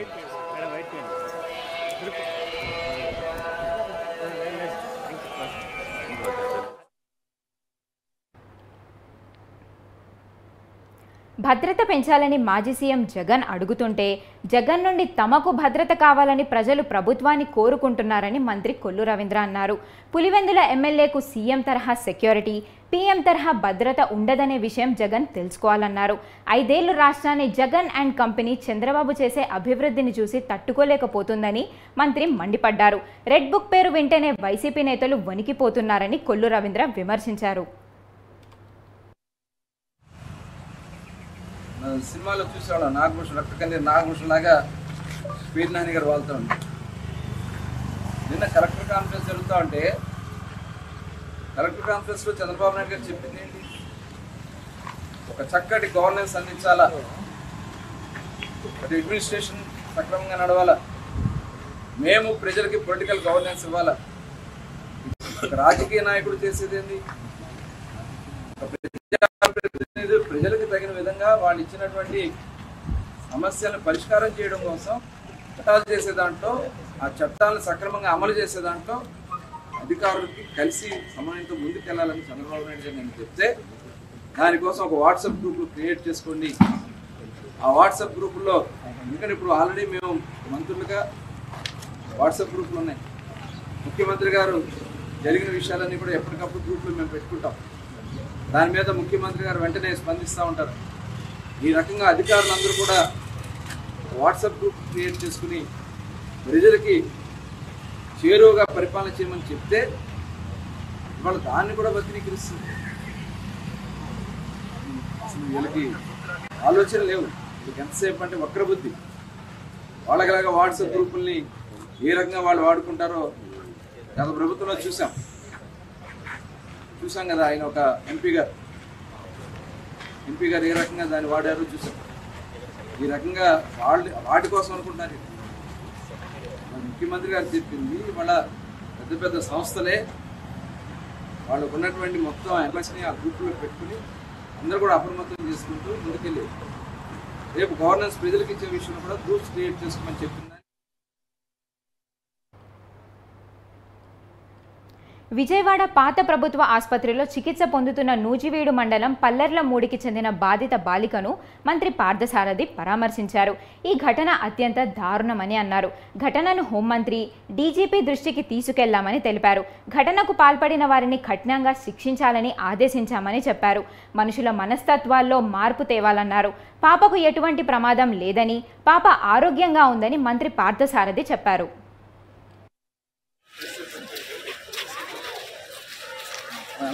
S1: భద్రత పెంచాలని మాజీ సీఎం జగన్ అడుగుతుంటే జగన్ నుండి తమకు భద్రత కావాలని ప్రజలు ప్రభుత్వాన్ని కోరుకుంటున్నారని మంత్రి కొల్లు రవీంద్ర అన్నారు. పులివెందుల ఎమ్మెల్యేకు సీఎం తరహా సెక్యూరిటీ, పీఎం తరహా భద్రత ఉండదనే విషయం జగన్ తెలుసుకోవాలన్నారు. 5 ఏళ్లు రాష్ట్రాన్ని జగన్ అండ్ కంపెనీ చంద్రబాబు చేసే అభివృద్ధిని చూసి తట్టుకోలేకపోతుందని మంత్రి మండిపడ్డారు. రెడ్ బుక్ పేరు వింటేనే వైసీపీ నేతలు వణికిపోతున్నారని కొల్లు రవీంద్ర విమర్శించారు.
S7: సినిమాలో చూసేవాళ్ళం నాగభూషణ్ రక్తకన్నీ నాగభూషణ్ లాగా పీర్ నాని గారు వాళ్తూ ఉంటారు. నిన్న కలెక్టర్ కాన్ఫరెన్స్ జరుగుతూ ఉంటే కలెక్టర్ కాన్ఫరెన్స్లో చంద్రబాబు నాయుడు గారు చెప్పింది ఏంటి? ఒక చక్కటి గవర్నెన్స్ అందించాలా, అది అడ్మినిస్ట్రేషన్ సక్రమంగా నడవాలా, మేము ప్రజలకి పొలిటికల్ గవర్నెన్స్ ఇవ్వాలా. ఒక రాజకీయ నాయకుడు చేసేది ఏంటి? ప్రజలకు తగిన విధంగా వాళ్ళు ఇచ్చినటువంటి సమస్యలను పరిష్కారం చేయడం కోసం చట్టాలు చేసే దాంట్లో, ఆ చట్టాలను సక్రమంగా అమలు చేసే దాంట్లో అధికారులకి కలిసి సమన్వయంతో ముందుకెళ్లాలని చంద్రబాబు నాయుడు గారు నేను చెప్తే, దానికోసం ఒక వాట్సాప్ గ్రూపులు క్రియేట్ చేసుకోండి. ఆ వాట్సాప్ గ్రూపుల్లో, ఎందుకంటే ఇప్పుడు ఆల్రెడీ మేము మంత్రులుగా వాట్సాప్ గ్రూపులు ఉన్నాయి. ముఖ్యమంత్రి గారు జరిగిన విషయాలన్నీ కూడా ఎప్పటికప్పుడు గ్రూపులు మేము పెట్టుకుంటాం. దాని మీద ముఖ్యమంత్రి గారు వెంటనే స్పందిస్తూ ఉంటారు. ఈ రకంగా అధికారులందరూ కూడా వాట్సాప్ గ్రూప్ క్రియేట్ చేసుకుని ప్రజలకి చేరువుగా పరిపాలన చేయమని చెప్తే వాళ్ళు దాన్ని కూడా వక్రీకరిస్తుంది. అసలు వీళ్ళకి ఆలోచన లేవు. వీళ్ళకి ఎంతసేపు అంటే వక్రబుద్ధి. వాళ్ళకిలాగా వాట్సాప్ గ్రూపుల్ని ఏ రకంగా వాళ్ళు వాడుకుంటారో గత ప్రభుత్వంలో చూసాం కదా. ఆయన ఒక ఎంపీ గారు ఏ రకంగా దాన్ని వాడారో చూసాం. ఈ రకంగా వాటి కోసం అనుకుంటున్నారు. ముఖ్యమంత్రి గారు చెప్పింది వాళ్ళ పెద్ద పెద్ద సంస్థలే వాళ్ళకు ఉన్నటువంటి మొత్తం ఎంప్లాయీస్ని ఆ గ్రూపులో పెట్టుకుని అందరూ కూడా అప్రమత్తం చేసుకుంటూ ముందుకెళ్ళి రేపు గవర్నెన్స్ ప్రజలకు ఇచ్చే విషయంలో కూడా గ్రూప్స్ క్రియేట్ చేసుకోమని చెప్పింది.
S1: విజయవాడ పాత ప్రభుత్వ ఆసుపత్రిలో చికిత్స పొందుతున్న నూజివీడు మండలం పల్లెర్ల మూడికి చెందిన బాధిత బాలికను మంత్రి పార్థసారథి పరామర్శించారు. ఈ ఘటన అత్యంత దారుణమని అన్నారు. ఘటనను హోంమంత్రి, డీజీపీ దృష్టికి తీసుకెళ్లామని తెలిపారు. ఘటనకు పాల్పడిన వారిని కఠినంగా శిక్షించాలని ఆదేశించామని చెప్పారు. మనుషుల మనస్తత్వాల్లో మార్పు తేవాలన్నారు. పాపకు ఎటువంటి ప్రమాదం లేదని, పాప ఆరోగ్యంగా ఉందని మంత్రి పార్థసారథి చెప్పారు.
S8: ఒక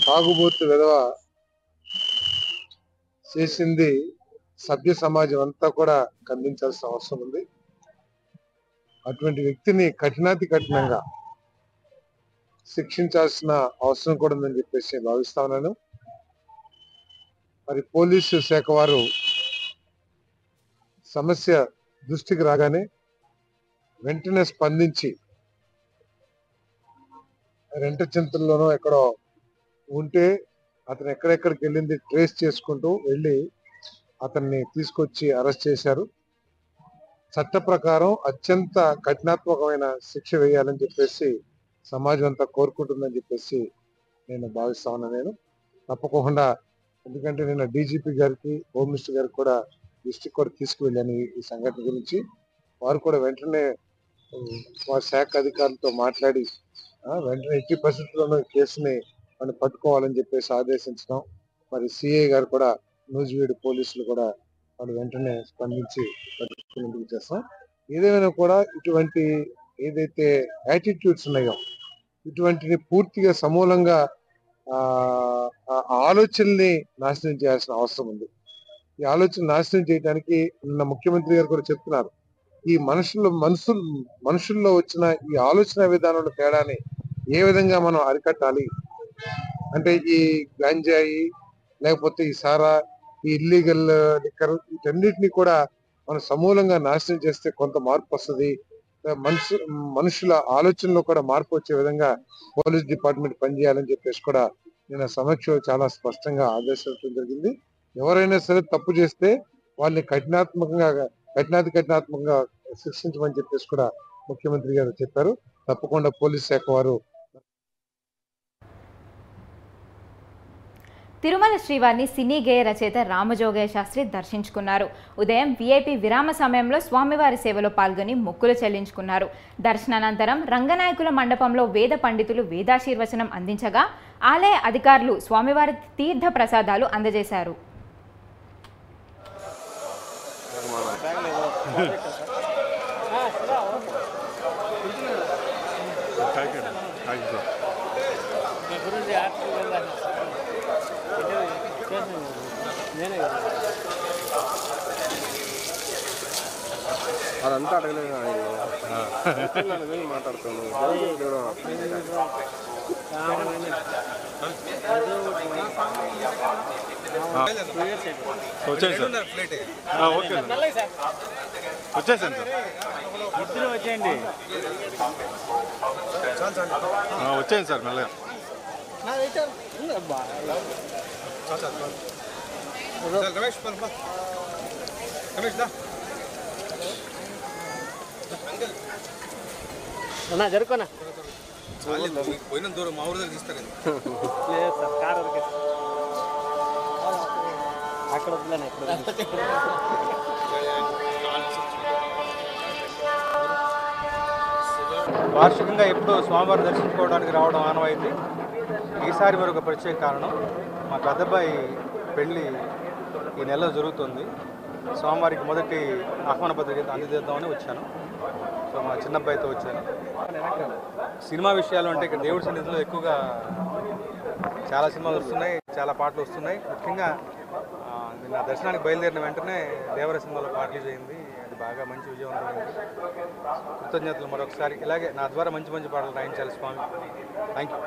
S8: తాగుబోతు విధవ చేసింది సభ్య సమాజం అంతా కూడా ఖండించాల్సిన అవసరం ఉంది. అటువంటి వ్యక్తిని కఠినాతి కఠినంగా శిక్షించాల్సిన అవసరం కూడా ఉందని చెప్పేసి భావిస్తా ఉన్నాను. మరి పోలీసు శాఖ వారు సమస్య దృష్టికి రాగానే వెంటనే స్పందించి రెంట చింతల్లోనో ఎక్కడో ఉంటే అతను ఎక్కడెక్కడికి వెళ్ళింది ట్రేస్ చేసుకుంటూ వెళ్ళి అతన్ని తీసుకొచ్చి అరెస్ట్ చేశారు. చట్ట ప్రకారం అత్యంత కఠినాత్మకమైన శిక్ష వేయాలని చెప్పేసి సమాజం అంతా కోరుకుంటుందని చెప్పేసి నేను భావిస్తా ఉన్నాను. తప్పకుండా, ఎందుకంటే నేను డీజీపీ గారికి, హోమ్ మినిస్టర్ గారికి కూడా దృష్టికి కూడా తీసుకువెళ్ళాను ఈ సంఘటన గురించి. వారు కూడా వెంటనే వారి శాఖ అధికారులతో మాట్లాడి వెంటనే ఎట్టి పరిస్థితుల్లోనూ కేసుని మనం పట్టుకోవాలని చెప్పేసి ఆదేశించడం. మరి సిఐ గారు కూడా, నూజివీడు పోలీసులు కూడా వాళ్ళు వెంటనే స్పందించి పట్టుకునేందుకు చేస్తాం. ఏదేమైనా కూడా ఇటువంటి ఏదైతే యాటిట్యూడ్స్ ఉన్నాయో ఇటువంటిని పూర్తిగా సమూలంగా ఆలోచనల్ని నాశనం చేయాల్సిన అవసరం ఉంది. ఈ ఆలోచన నాశనం చేయడానికి నిన్న ముఖ్యమంత్రి గారు కూడా చెప్తున్నారు. ఈ మనుషుల్లో వచ్చిన ఈ ఆలోచన విధానంలో తేడాని ఏ విధంగా మనం అరికట్టాలి అంటే, ఈ గంజాయి లేకపోతే ఈ సారా, ఈ ఇల్లీగల్ లిక్కర్, వీటన్నిటిని కూడా మనం సమూలంగా నాశనం చేస్తే కొంత మార్పు వస్తుంది. మనుషుల ఆలోచనలో కూడా మార్పు వచ్చే విధంగా పోలీస్ డిపార్ట్మెంట్ పనిచేయాలని చెప్పేసి కూడా నేను సమీక్షలో చాలా స్పష్టంగా ఆదేశించడం జరిగింది. ఎవరైనా సరే తప్పు చేస్తే వాళ్ళని కఠినాత్మకంగా శిక్షించమని చెప్పేసి కూడా ముఖ్యమంత్రి గారు చెప్పారు. తప్పకుండా పోలీస్ శాఖ వారు
S1: తిరుమల శ్రీవారిని సినీ గేయ రచయిత రామజోగయ్య శాస్త్రి దర్శించుకున్నారు. ఉదయం వీఐపీ విరామ సమయంలో స్వామివారి సేవలో పాల్గొని మొక్కులు చెల్లించుకున్నారు. దర్శనానంతరం రంగనాయకుల మండపంలో వేద పండితులు వేదాశీర్వచనం అందించగా ఆలయ అధికారులు స్వామివారి తీర్థ ప్రసాదాలు అందజేశారు.
S5: అదంతా అడగలేదు మాట్లాడుతున్నాను.
S6: వచ్చేసాను సార్, ఇద్దరు వచ్చేయండి. వచ్చేయండి సార్ మెల్లగా.
S5: జరుకోనా
S6: పోయిన దూరం మా ఊరి దగ్గర తీస్తారు.
S5: లేదు సార్, కారు అక్కడ వద్దులేనా ఇక్కడ.
S6: వార్షికంగా ఎప్పుడు స్వామివారిని దర్శించుకోవడానికి రావడం ఆనవాయింది. ఈసారి మరొక ప్రత్యేక కారణం, మా పెద్దబ్బాయి పెళ్ళి ఈ నెలలో జరుగుతుంది. స్వామివారికి మొదటి ఆహ్వాన పత్రిక అందజేద్దామని వచ్చాను. సో మా చిన్నబ్బాయితో వచ్చాను. సినిమా విషయాలు అంటే ఇక్కడ దేవుడి సన్నిధిలో ఎక్కువగా చాలా సినిమాలు వస్తున్నాయి, చాలా పాటలు వస్తున్నాయి. ముఖ్యంగా నా దర్శనానికి బయలుదేరిన వెంటనే దేవర సినిమాలో పాటలు చేయింది. అది బాగా మంచి విజయవంతమైంది. కృతజ్ఞతలు మరొకసారి. ఇలాగే నా ద్వారా మంచి మంచి పాటలు రాయించాలి స్వామి. Thank you.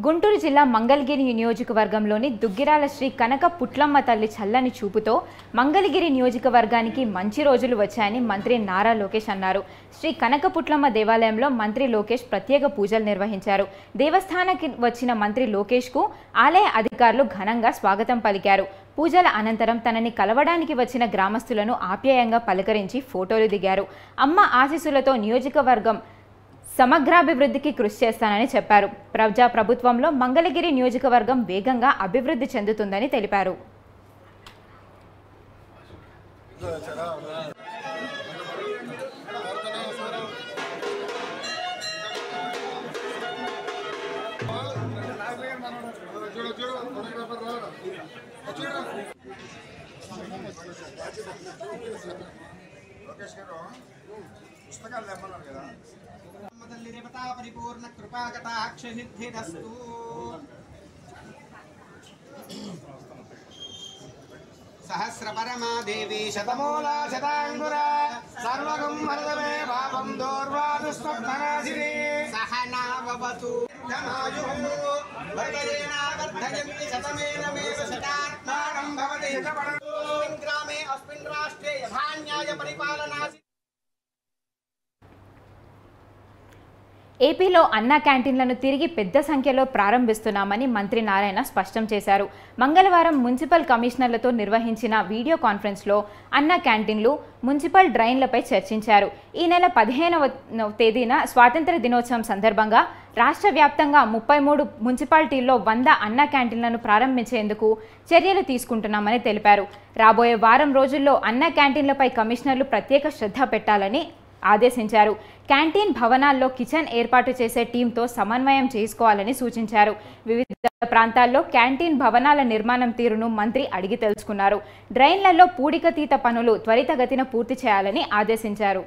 S1: గుంటూరు జిల్లా మంగళగిరి నియోజకవర్గంలోని దుగ్గిరాల శ్రీ కనక పుట్లమ్మ తల్లి చల్లని చూపుతో మంగళగిరి నియోజకవర్గానికి మంచి రోజులు వచ్చాయని మంత్రి నారా లోకేష్ అన్నారు. శ్రీ కనక పుట్లమ్మ దేవాలయంలో మంత్రి లోకేష్ ప్రత్యేక పూజలు నిర్వహించారు. దేవస్థానానికి వచ్చిన మంత్రి లోకేష్కు ఆలయ అధికారులు ఘనంగా స్వాగతం పలికారు. పూజల అనంతరం తనని కలవడానికి వచ్చిన గ్రామస్తులను ఆప్యాయంగా పలకరించి ఫోటోలు దిగారు. అమ్మ ఆశీస్సులతో నియోజకవర్గం సమగ్రాభివృద్ధికి కృషి చేస్తానని చెప్పారు. ప్రభుత్వంలో మంగళగిరి నియోజకవర్గం వేగంగా అభివృద్ధి చెందుతుందని తెలిపారు.
S9: పరిపూర్ణ కృపాకటాక్ష సిద్ధిరస్తు. సహస్రపరమా దేవి శతమూలా శతాంగురా సర్వగం వరదమే పాపం దూర్వాదుస్వప్ననాశిని సహనా భవతు ధనాయుః వరదేనా వర్ధయంతి శతమేనమేవ శతాత్మానం భవతి గ్రామే అస్మిన్ రాష్ట్రే యథాన్యాయ పరిపాలనాసి.
S1: ఏపీలో అన్నా క్యాంటీన్లను తిరిగి పెద్ద సంఖ్యలో ప్రారంభిస్తున్నామని మంత్రి నారాయణ స్పష్టం చేశారు. మంగళవారం మున్సిపల్ కమిషనర్లతో నిర్వహించిన వీడియో కాన్ఫరెన్స్లో అన్నా క్యాంటీన్లు, మున్సిపల్ డ్రైన్లపై చర్చించారు. ఈ నెల 15వ తేదీన స్వాతంత్ర దినోత్సవం సందర్భంగా రాష్ట్ర వ్యాప్తంగా 33 మున్సిపాలిటీల్లో 100 అన్నా క్యాంటీన్లను ప్రారంభించేందుకు చర్యలు తీసుకుంటున్నామని తెలిపారు. రాబోయే వారం రోజుల్లో అన్నా క్యాంటీన్లపై కమిషనర్లు ప్రత్యేక శ్రద్ధ పెట్టాలని ఆదేశించారు. క్యాంటీన్ భవనాల్లో కిచెన్ ఏర్పాటు చేసే టీంతో సమన్వయం చేసుకోవాలని సూచించారు. వివిధ ప్రాంతాల్లో క్యాంటీన్ భవనాల నిర్మాణం తీరును మంత్రి అడిగి తెలుసుకున్నారు. డ్రైన్లలో పూడికతీత పనులు త్వరితగతిన పూర్తి చేయాలని ఆదేశించారు.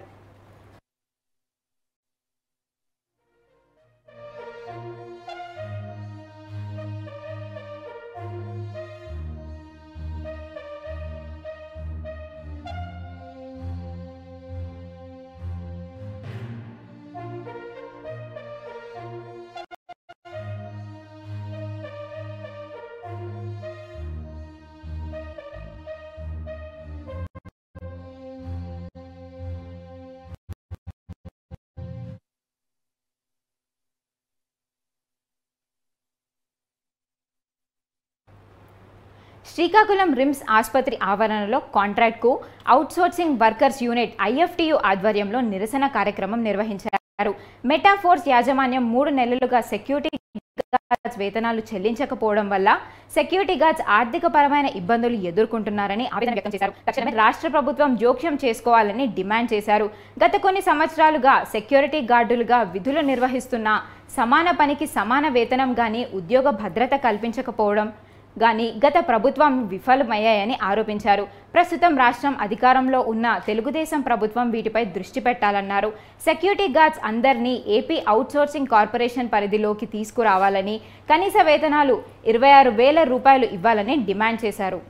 S1: శ్రీకాకుళం రిమ్స్ ఆసుపత్రి ఆవరణలో కాంట్రాక్ట్కు అవుట్సోర్సింగ్ వర్కర్స్ యూనిట్ IFTU ఆధ్వర్యంలో నిరసన కార్యక్రమం నిర్వహించారు. మెటాఫోర్స్ యాజమాన్యం 3 నెలలుగా సెక్యూరిటీ గార్డ్స్ వేతనాలు చెల్లించకపోవడం వల్ల సెక్యూరిటీ గార్డ్స్ ఆర్థికపరమైన ఇబ్బందులు ఎదుర్కొంటున్నారని ఆవేదన వ్యక్తం చేశారు. తక్షణమే రాష్ట్ర ప్రభుత్వం జోక్యం చేసుకోవాలని డిమాండ్ చేశారు. గత కొన్ని సంవత్సరాలుగా సెక్యూరిటీ గార్డులుగా విధులు నిర్వహిస్తున్న సమాన పనికి సమాన వేతనం గాని ఉద్యోగ భద్రత కల్పించకపోవడం గాని గత ప్రభుత్వం విఫలమయ్యాయని ఆరోపించారు. ప్రస్తుతం రాష్ట్రం అధికారంలో ఉన్న తెలుగుదేశం ప్రభుత్వం వీటిపై దృష్టి పెట్టాలన్నారు. సెక్యూరిటీ గార్డ్స్ అందరినీ ఏపీ అవుట్సోర్సింగ్ కార్పొరేషన్ పరిధిలోకి తీసుకురావాలని, కనీస వేతనాలు 26,000 రూపాయలు ఇవ్వాలని డిమాండ్ చేశారు.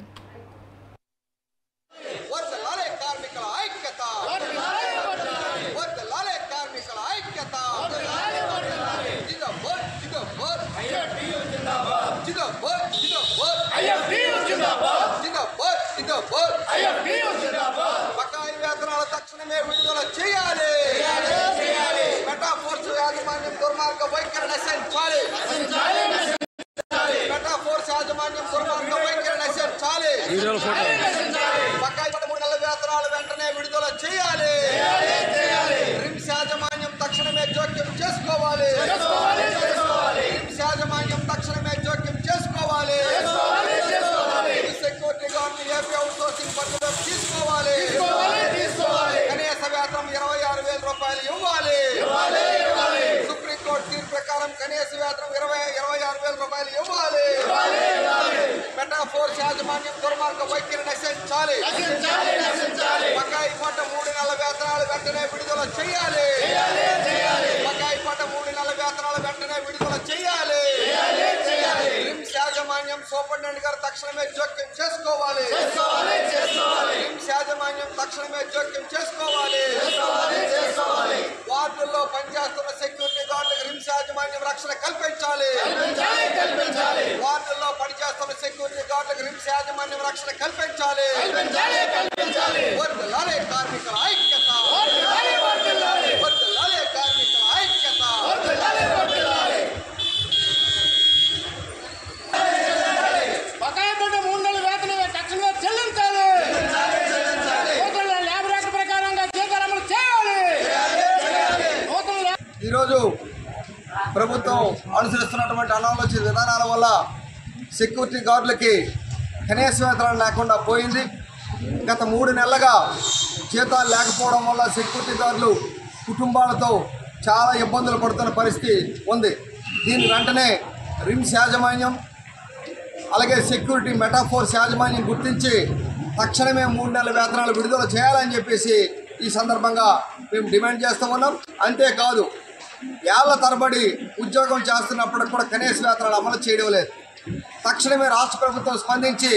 S9: బకాయి వేతనాల తక్షణమే విడుదల చేయాలి. మెటాఫోర్స్ యాజమాన్యం దుర్మార్గ వైఖరి నశించాలి. మెటాఫోర్స్ యాజమాన్యం దుర్మార్గ వైఖరి నశించాలి. బకాయి 3 నెలల వేతనాలు వెంటనే విడుదల చేయాలి. రిమ్స్ యాజమాన్యం తక్షణమే జోక్యం చేసుకోవాలి. రిమ్స్ యాజమాన్యం తక్షణమే జోక్యం చేసుకోవాలి. సెక్యూరిటీ గార్డ్ ఏపీ అవుట్సోర్సింగ్ పరిధిలోకి తీసుకోవాలి. కనీస వేతనం 26,000 రూపాయలు ఇవ్వాలి. సుప్రీంకోర్టు తీర్పు ప్రకారం కనీస వేతనం 26,000 రూపాయలు ఇవ్వాలి. మెటాఫోర్స్ యాజమాన్యం దుర్మార్గ వైఖరి నశించాలి. బకాయి పడ్డ 3 నెలల వేతనాలు వెంటనే విడుదల చేయాలి. బకాయి పడ్డ 3 నెలల వేతనాలు వెంటనే విడుదల చేయాలి. రిమ్స్ యాజమాన్యం సూపరింటెండెంట్ గారు తక్షణమే జోక్యం చేసుకోవాలి. రిమ్స్ యాజమాన్యం తక్షణమే జోక్యం చేసుకోవాలి. వార్డుల్లో పనిచేస్తున్న సెక్యూరిటీ గార్డులకు రిమ్స్ యాజమాన్యం రక్షణ కల్పించాలి. వార్డుల్లో పనిచేస్తున్న సెక్యూరిటీ గార్డులకు రిమ్స్ యాజమాన్యం రక్షణ కల్పించాలి. వర్ధిల్లాలి కార్మికుల ఐక్యత. వర్ధిల్లాలి కార్మికుల ఐక్యత.
S10: బకాయి పడ్డ 3 నెలల వేతనం తక్షణమే చెల్లించాలి. ల్యాబ్ రేట్ ప్రకారంగా జీతాలు అమలు చేయాలి.
S9: ఈరోజు ప్రభుత్వం అనుసరిస్తున్నటువంటి అనాలోచిత విధానాల వల్ల సెక్యూరిటీ గార్డులకి కనీస వేతనాలు లేకుండా పోయింది. గత 3 నెలలుగా జీతాలు లేకపోవడం వల్ల సెక్యూరిటీ గార్డులు కుటుంబాలతో చాలా ఇబ్బందులు పడుతున్న పరిస్థితి ఉంది. దీని వెంటనే రిమ్స్ యాజమాన్యం అలాగే సెక్యూరిటీ మెటాఫోర్స్ యాజమాన్యం గుర్తించి తక్షణమే 3 నెలల వేతనాలు విడుదల చేయాలని చెప్పేసి ఈ సందర్భంగా మేము డిమాండ్ చేస్తూ ఉన్నాం. అంతేకాదు ఏళ్ల తరబడి ఉద్యోగం చేస్తున్నప్పటికి కూడా కనీస వేతనాలు అమలు చేయడం లేదు. తక్షణమే రాష్ట్ర ప్రభుత్వం స్పందించి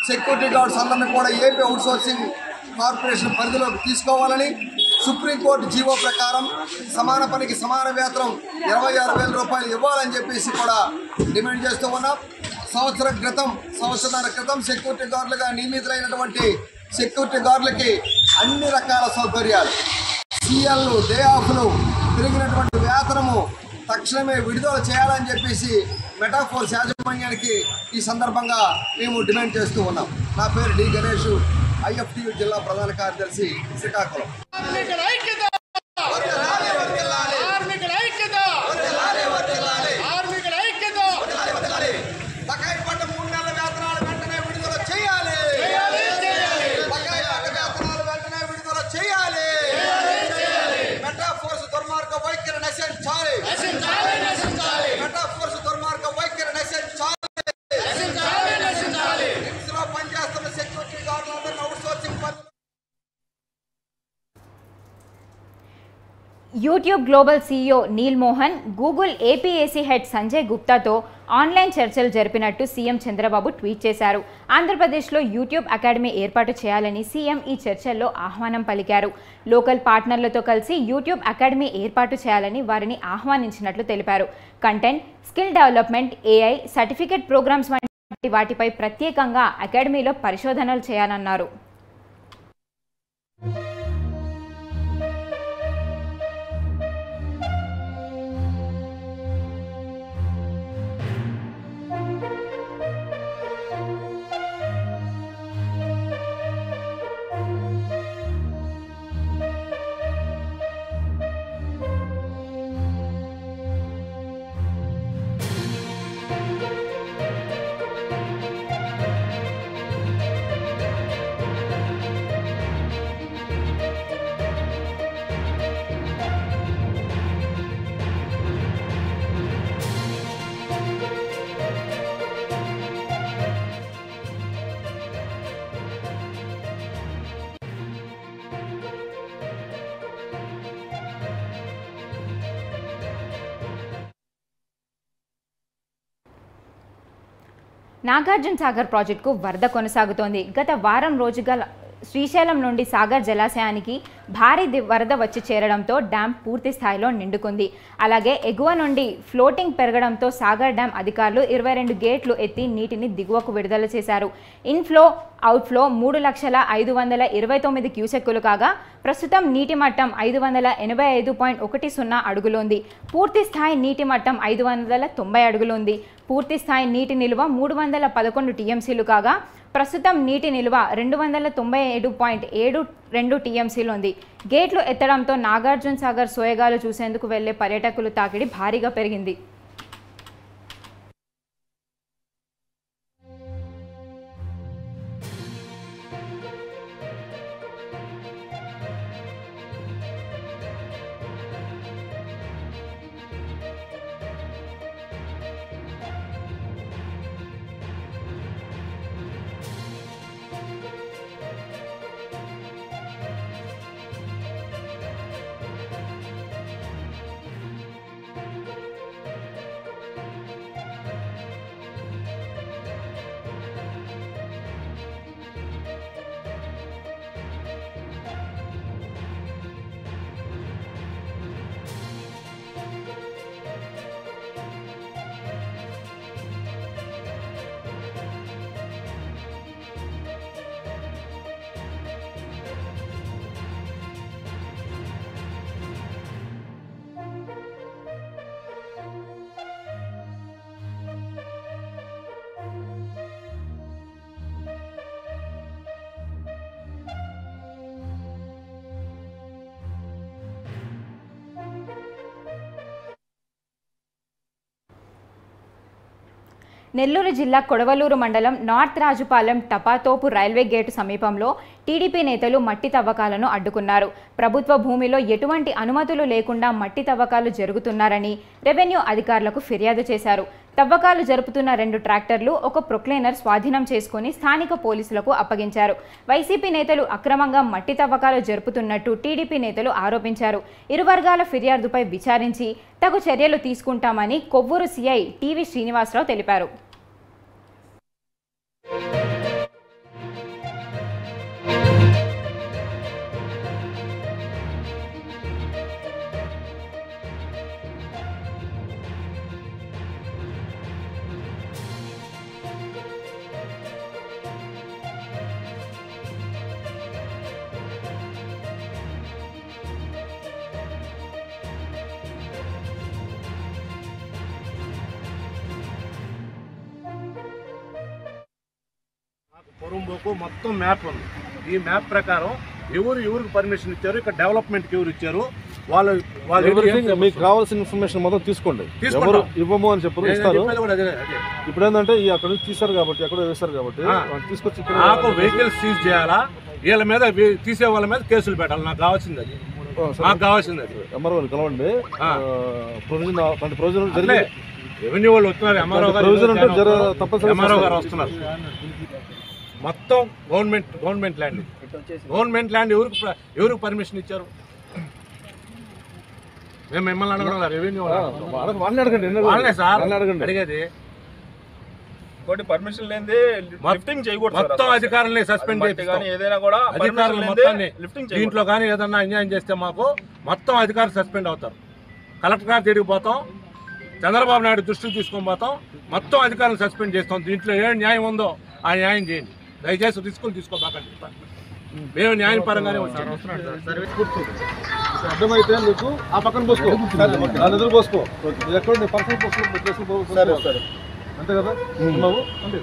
S9: సెక్యూరిటీ గార్డ్స్ అందరినీ కూడా ఏపీ అవుట్సోర్సింగ్ కార్పొరేషన్ పరిధిలోకి తీసుకోవాలని, సుప్రీంకోర్టు జీవో ప్రకారం సమాన పనికి సమాన వేతనం 26,000 రూపాయలు ఇవ్వాలని చెప్పేసి కూడా డిమాండ్ చేస్తూ ఉన్నాం. సంవత్సరాల క్రితం సెక్యూరిటీ గార్డులుగా నియమితులైనటువంటి సెక్యూరిటీ గార్డులకి అన్ని రకాల సౌకర్యాలు, సీఎల్లు, డే ఆఫ్లు, పెరిగినటువంటి వేతనము తక్షణమే విడుదల చేయాలని చెప్పేసి మెటాఫోర్స్ యాజమాన్యానికి ఈ సందర్భంగా మేము డిమాండ్ చేస్తూ ఉన్నాం. నా పేరు డి గణేష్, IFTU జిల్లా ప్రధాన కార్యదర్శి, శ్రీకాకుళం. బకాయి పడ్డ 3 నెలల వేతనాలు వెంటనే విడుదల చేయాలి. బకాయి పడ్డ వేతనాలు వెంటనే విడుదల చేయాలి. మెటాఫోర్స్ దుర్మార్గ వైఖరి నశించాలి. మెటాఫోర్స్ దుర్మార్గ వైఖరి నశించాలి. రిమ్స్ లో పనిచేస్తున్న సెక్యూరిటీ గార్డులందరినీ outsourcing
S1: YouTube global CEO Neal Mohan, Google APAC head Sanjay గుప్తాతో ఆన్లైన్ చర్చలు జరిపినట్టు సీఎం చంద్రబాబు ట్వీట్ చేశారు. ఆంధ్రప్రదేశ్లో యూట్యూబ్ అకాడమీ ఏర్పాటు చేయాలని సీఎం ఈ చర్చల్లో ఆహ్వానం పలికారు. లోకల్ పార్ట్నర్లతో కలిసి యూట్యూబ్ అకాడమీ ఏర్పాటు చేయాలని వారిని ఆహ్వానించినట్లు తెలిపారు. Content, skill development, AI, certificate programmes వంటి వాటిపై ప్రత్యేకంగా అకాడమీలో పరిశోధనలు చేయాలన్నారు. నాగార్జున సాగర్ ప్రాజెక్టుకు వరద కొనసాగుతోంది. గత వారం రోజుగా శ్రీశైలం నుండి సాగర్ జలాశయానికి భారీ వరద వచ్చి చేరడంతో డ్యాం పూర్తి స్థాయిలో నిండుకుంది. అలాగే ఎగువ నుండి ఫ్లోటింగ్ పెరగడంతో సాగర్ డ్యాం అధికారులు 22 గేట్లు ఎత్తి నీటిని దిగువకు విడుదల చేశారు. ఇన్ఫ్లో అవుట్ఫ్లో 3,05,29 క్యూసెక్కులు కాగా ప్రస్తుతం నీటి మట్టం 585.10 అడుగులు ఉంది. పూర్తి స్థాయి నీటి మట్టం 590 అడుగులు ఉంది. పూర్తి స్థాయి నీటి నిల్వ 311 టీఎంసీలు కాగా ప్రస్తుతం నీటి నిల్వ 297.72 టీఎంసీలు ఉంది. గేట్లు ఎత్తడంతో నాగార్జున సాగర్ సోయగాలు చూసేందుకు వెళ్లే పర్యాటకులు తాకిడి భారీగా పెరిగింది. నెల్లూరు జిల్లా కొడవలూరు మండలం north Rajupalem Tapathopu railway gate సమీపంలో టీడీపీ నేతలు మట్టి తవ్వకాలను అడ్డుకున్నారు. ప్రభుత్వ భూమిలో ఎటువంటి అనుమతులు లేకుండా మట్టి తవ్వకాలు జరుగుతున్నారని రెవెన్యూ అధికారులకు ఫిర్యాదు చేశారు. తవ్వకాలు జరుపుతున్న 2 ట్రాక్టర్లు, ఒక ప్రొక్లైనర్ స్వాధీనం చేసుకుని స్థానిక పోలీసులకు అప్పగించారు. వైసీపీ నేతలు అక్రమంగా మట్టి తవ్వకాలు జరుపుతున్నట్టు టీడీపీ నేతలు ఆరోపించారు. ఇరు వర్గాల ఫిర్యాదుపై విచారించి తగు చర్యలు తీసుకుంటామని కొవ్వూరు సీఐ టీవీ శ్రీనివాసరావు తెలిపారు.
S11: పొరంబోకు మొత్తం మ్యాప్ ఉంది. ఈ మ్యాప్ ప్రకారం ఎవరికి పర్మిషన్ ఇచ్చారు, ఇక్కడ డెవలప్మెంట్కి ఎవరు ఇచ్చారు, వాళ్ళు
S12: మీకు కావాల్సిన ఇన్ఫర్మేషన్ మొత్తం తీసుకోండి. ఎవరు ఇవ్వము అని చెప్పారు, ఇస్తారు. ఇప్పుడు ఏంటంటే ఈ అక్కడ నుంచి తీసారు కాబట్టి, ఎక్కడో వేస్తారు కాబట్టి తీసుకొచ్చి
S11: నాకు వెహికల్స్ సీజ్ చేయాలా, వీళ్ళ మీద తీసే వాళ్ళ మీద కేసులు పెట్టాలి. నాకు కావాల్సింది అది, నాకు కావాల్సింది అది.
S12: ఎంఆర్ఓ కలవండి. ప్రొవిజన్ జరిగే
S11: రెవెన్యూ వాళ్ళు వస్తున్నారు, ఎంఆర్ఓ గారు వస్తున్నారు. మొత్తం గవర్నమెంట్ ల్యాండ్ ఎవరికి పర్మిషన్ ఇచ్చారు? మేము మిమ్మల్ని అడగడం రెవెన్యూ
S12: వాళ్ళని అడగండి.
S11: వాళ్ళనే సార్ అడిగేది.
S13: పర్మిషన్ లేనిదే లిఫ్టింగ్ చేయకూడదు.
S11: మొత్తం అధికారులని సస్పెండ్ చేస్తాం.
S13: ఏదైనా కూడా
S11: అధికారులు మొత్తాన్ని దీంట్లో కానీ ఏదన్నా అన్యాయం చేస్తే మాకు మొత్తం అధికారులు సస్పెండ్ అవుతారు. కలెక్టర్ గారు తిరిగి పోతాం, చంద్రబాబు నాయుడు దృష్టికి తీసుకొని పోతాం, మొత్తం అధికారులను సస్పెండ్ చేస్తాం. దీంట్లో ఏ న్యాయం ఉందో ఆ న్యాయం చేయండి. దయచేసి తీసుకోబాకండి. మేము న్యాయపరంగానే వచ్చాము.
S12: అర్థమైతే నీకు ఆ పక్కన పోసుకో, దాని ఎదురు పోసుకో, ఎక్కడ పర్సనల్ పోసుకో, అంతే కదా బాబు. అంతే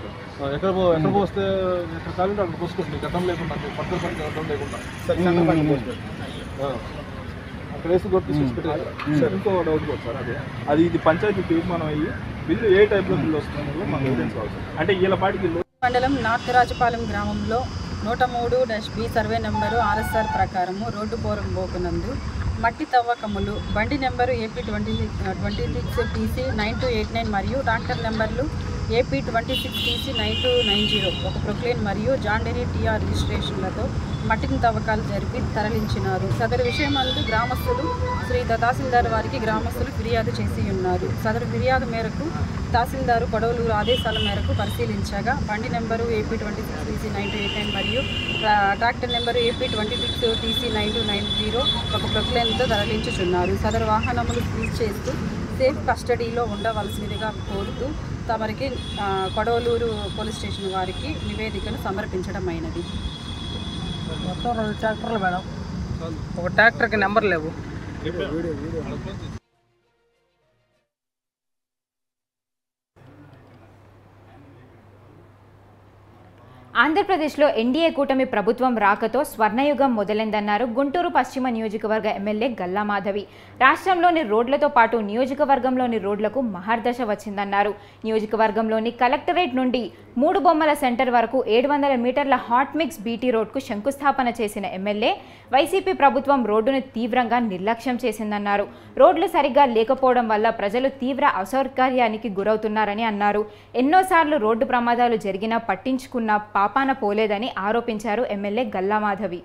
S12: ఎక్కడ పోస్తే ఎక్కడ కావాలంటే అక్కడ పోసుకోవచ్చు. నీకు అర్థం లేకుండా, పక్కన అర్థం లేకుండా అక్కడ వేసి తీసుకొచ్చి.
S13: ఇంకో డౌట్ కూడా సార్, అది ఇది పంచాయతీ తీర్మానం అయ్యి బిల్లు ఏ టైప్లో బిల్లు వస్తుందో మాకు ఎవిడెన్స్ కావాలి. అంటే వీళ్ళ పాటికి
S14: మండలం నార్త్ రాజుపాలెం గ్రామంలో 103-B సర్వే నెంబరు RSR ప్రకారము రోడ్డు పోరంబోకునందు మట్టి తవ్వకములు బండి నెంబరు AP 26 PC 9289 మరియు ట్రాక్టర్ నెంబర్లు AP 26TC9290 ఒక ప్రొక్లేన్ మరియు జాండెరీ TR రిజిస్ట్రేషన్లతో మట్టిని తవ్వకాలు జరిపి తరలించినారు. సదరు విషయమందు గ్రామస్తులు శ్రీ తహసీల్దార్ వారికి గ్రామస్తులు ఫిర్యాదు చేసి ఉన్నారు. సదరు ఫిర్యాదు మేరకు తహసీల్దారు కొడవలూరు ఆదేశాల మేరకు పరిశీలించగా బండి నెంబరు AP 26TC9289 మరియు ట్రాక్టర్ నెంబరు AP 26TC9290 ఒక ప్రొక్లేన్తో తరలించుచున్నారు. సదరు వాహనములు సీజ్ చేస్తూ సేఫ్ కస్టడీలో ఉండవలసిందిగా కోరుతూ తమరికి కొడవలూరు పోలీస్ స్టేషన్ వారికి నివేదికను సమర్పించడం అయినది.
S5: మొత్తం 2 ట్రాక్టర్లు మేడం, ఒక ట్రాక్టర్కి నెంబర్ లేవు.
S1: ఆంధ్రప్రదేశ్లో ఎన్డీఏ కూటమి ప్రభుత్వం రాకతో స్వర్ణయుగం మొదలైందన్నారు గుంటూరు పశ్చిమ నియోజకవర్గ ఎమ్మెల్యే గల్లా మాధవి. రాష్ట్రంలోని రోడ్లతో పాటు నియోజకవర్గంలోని రోడ్లకు మహర్దశ వచ్చిందన్నారు. నియోజకవర్గంలోని కలెక్టరేట్ నుండి 3 బొమ్మల సెంటర్ వరకు 700 మీటర్ల హాట్ మిక్స్ బీటీ రోడ్కు శంకుస్థాపన చేసిన ఎమ్మెల్యే వైసీపీ ప్రభుత్వం రోడ్డును తీవ్రంగా నిర్లక్ష్యం చేసిందన్నారు. రోడ్లు సరిగ్గా లేకపోవడం వల్ల ప్రజలు తీవ్ర అసౌకర్యానికి గురవుతున్నారని అన్నారు. ఎన్నోసార్లు రోడ్డు ప్రమాదాలు జరిగినా పట్టించుకున్న పాపాన పోలేదని ఆరోపించారు ఎమ్మెల్యే గల్లా మాధవి.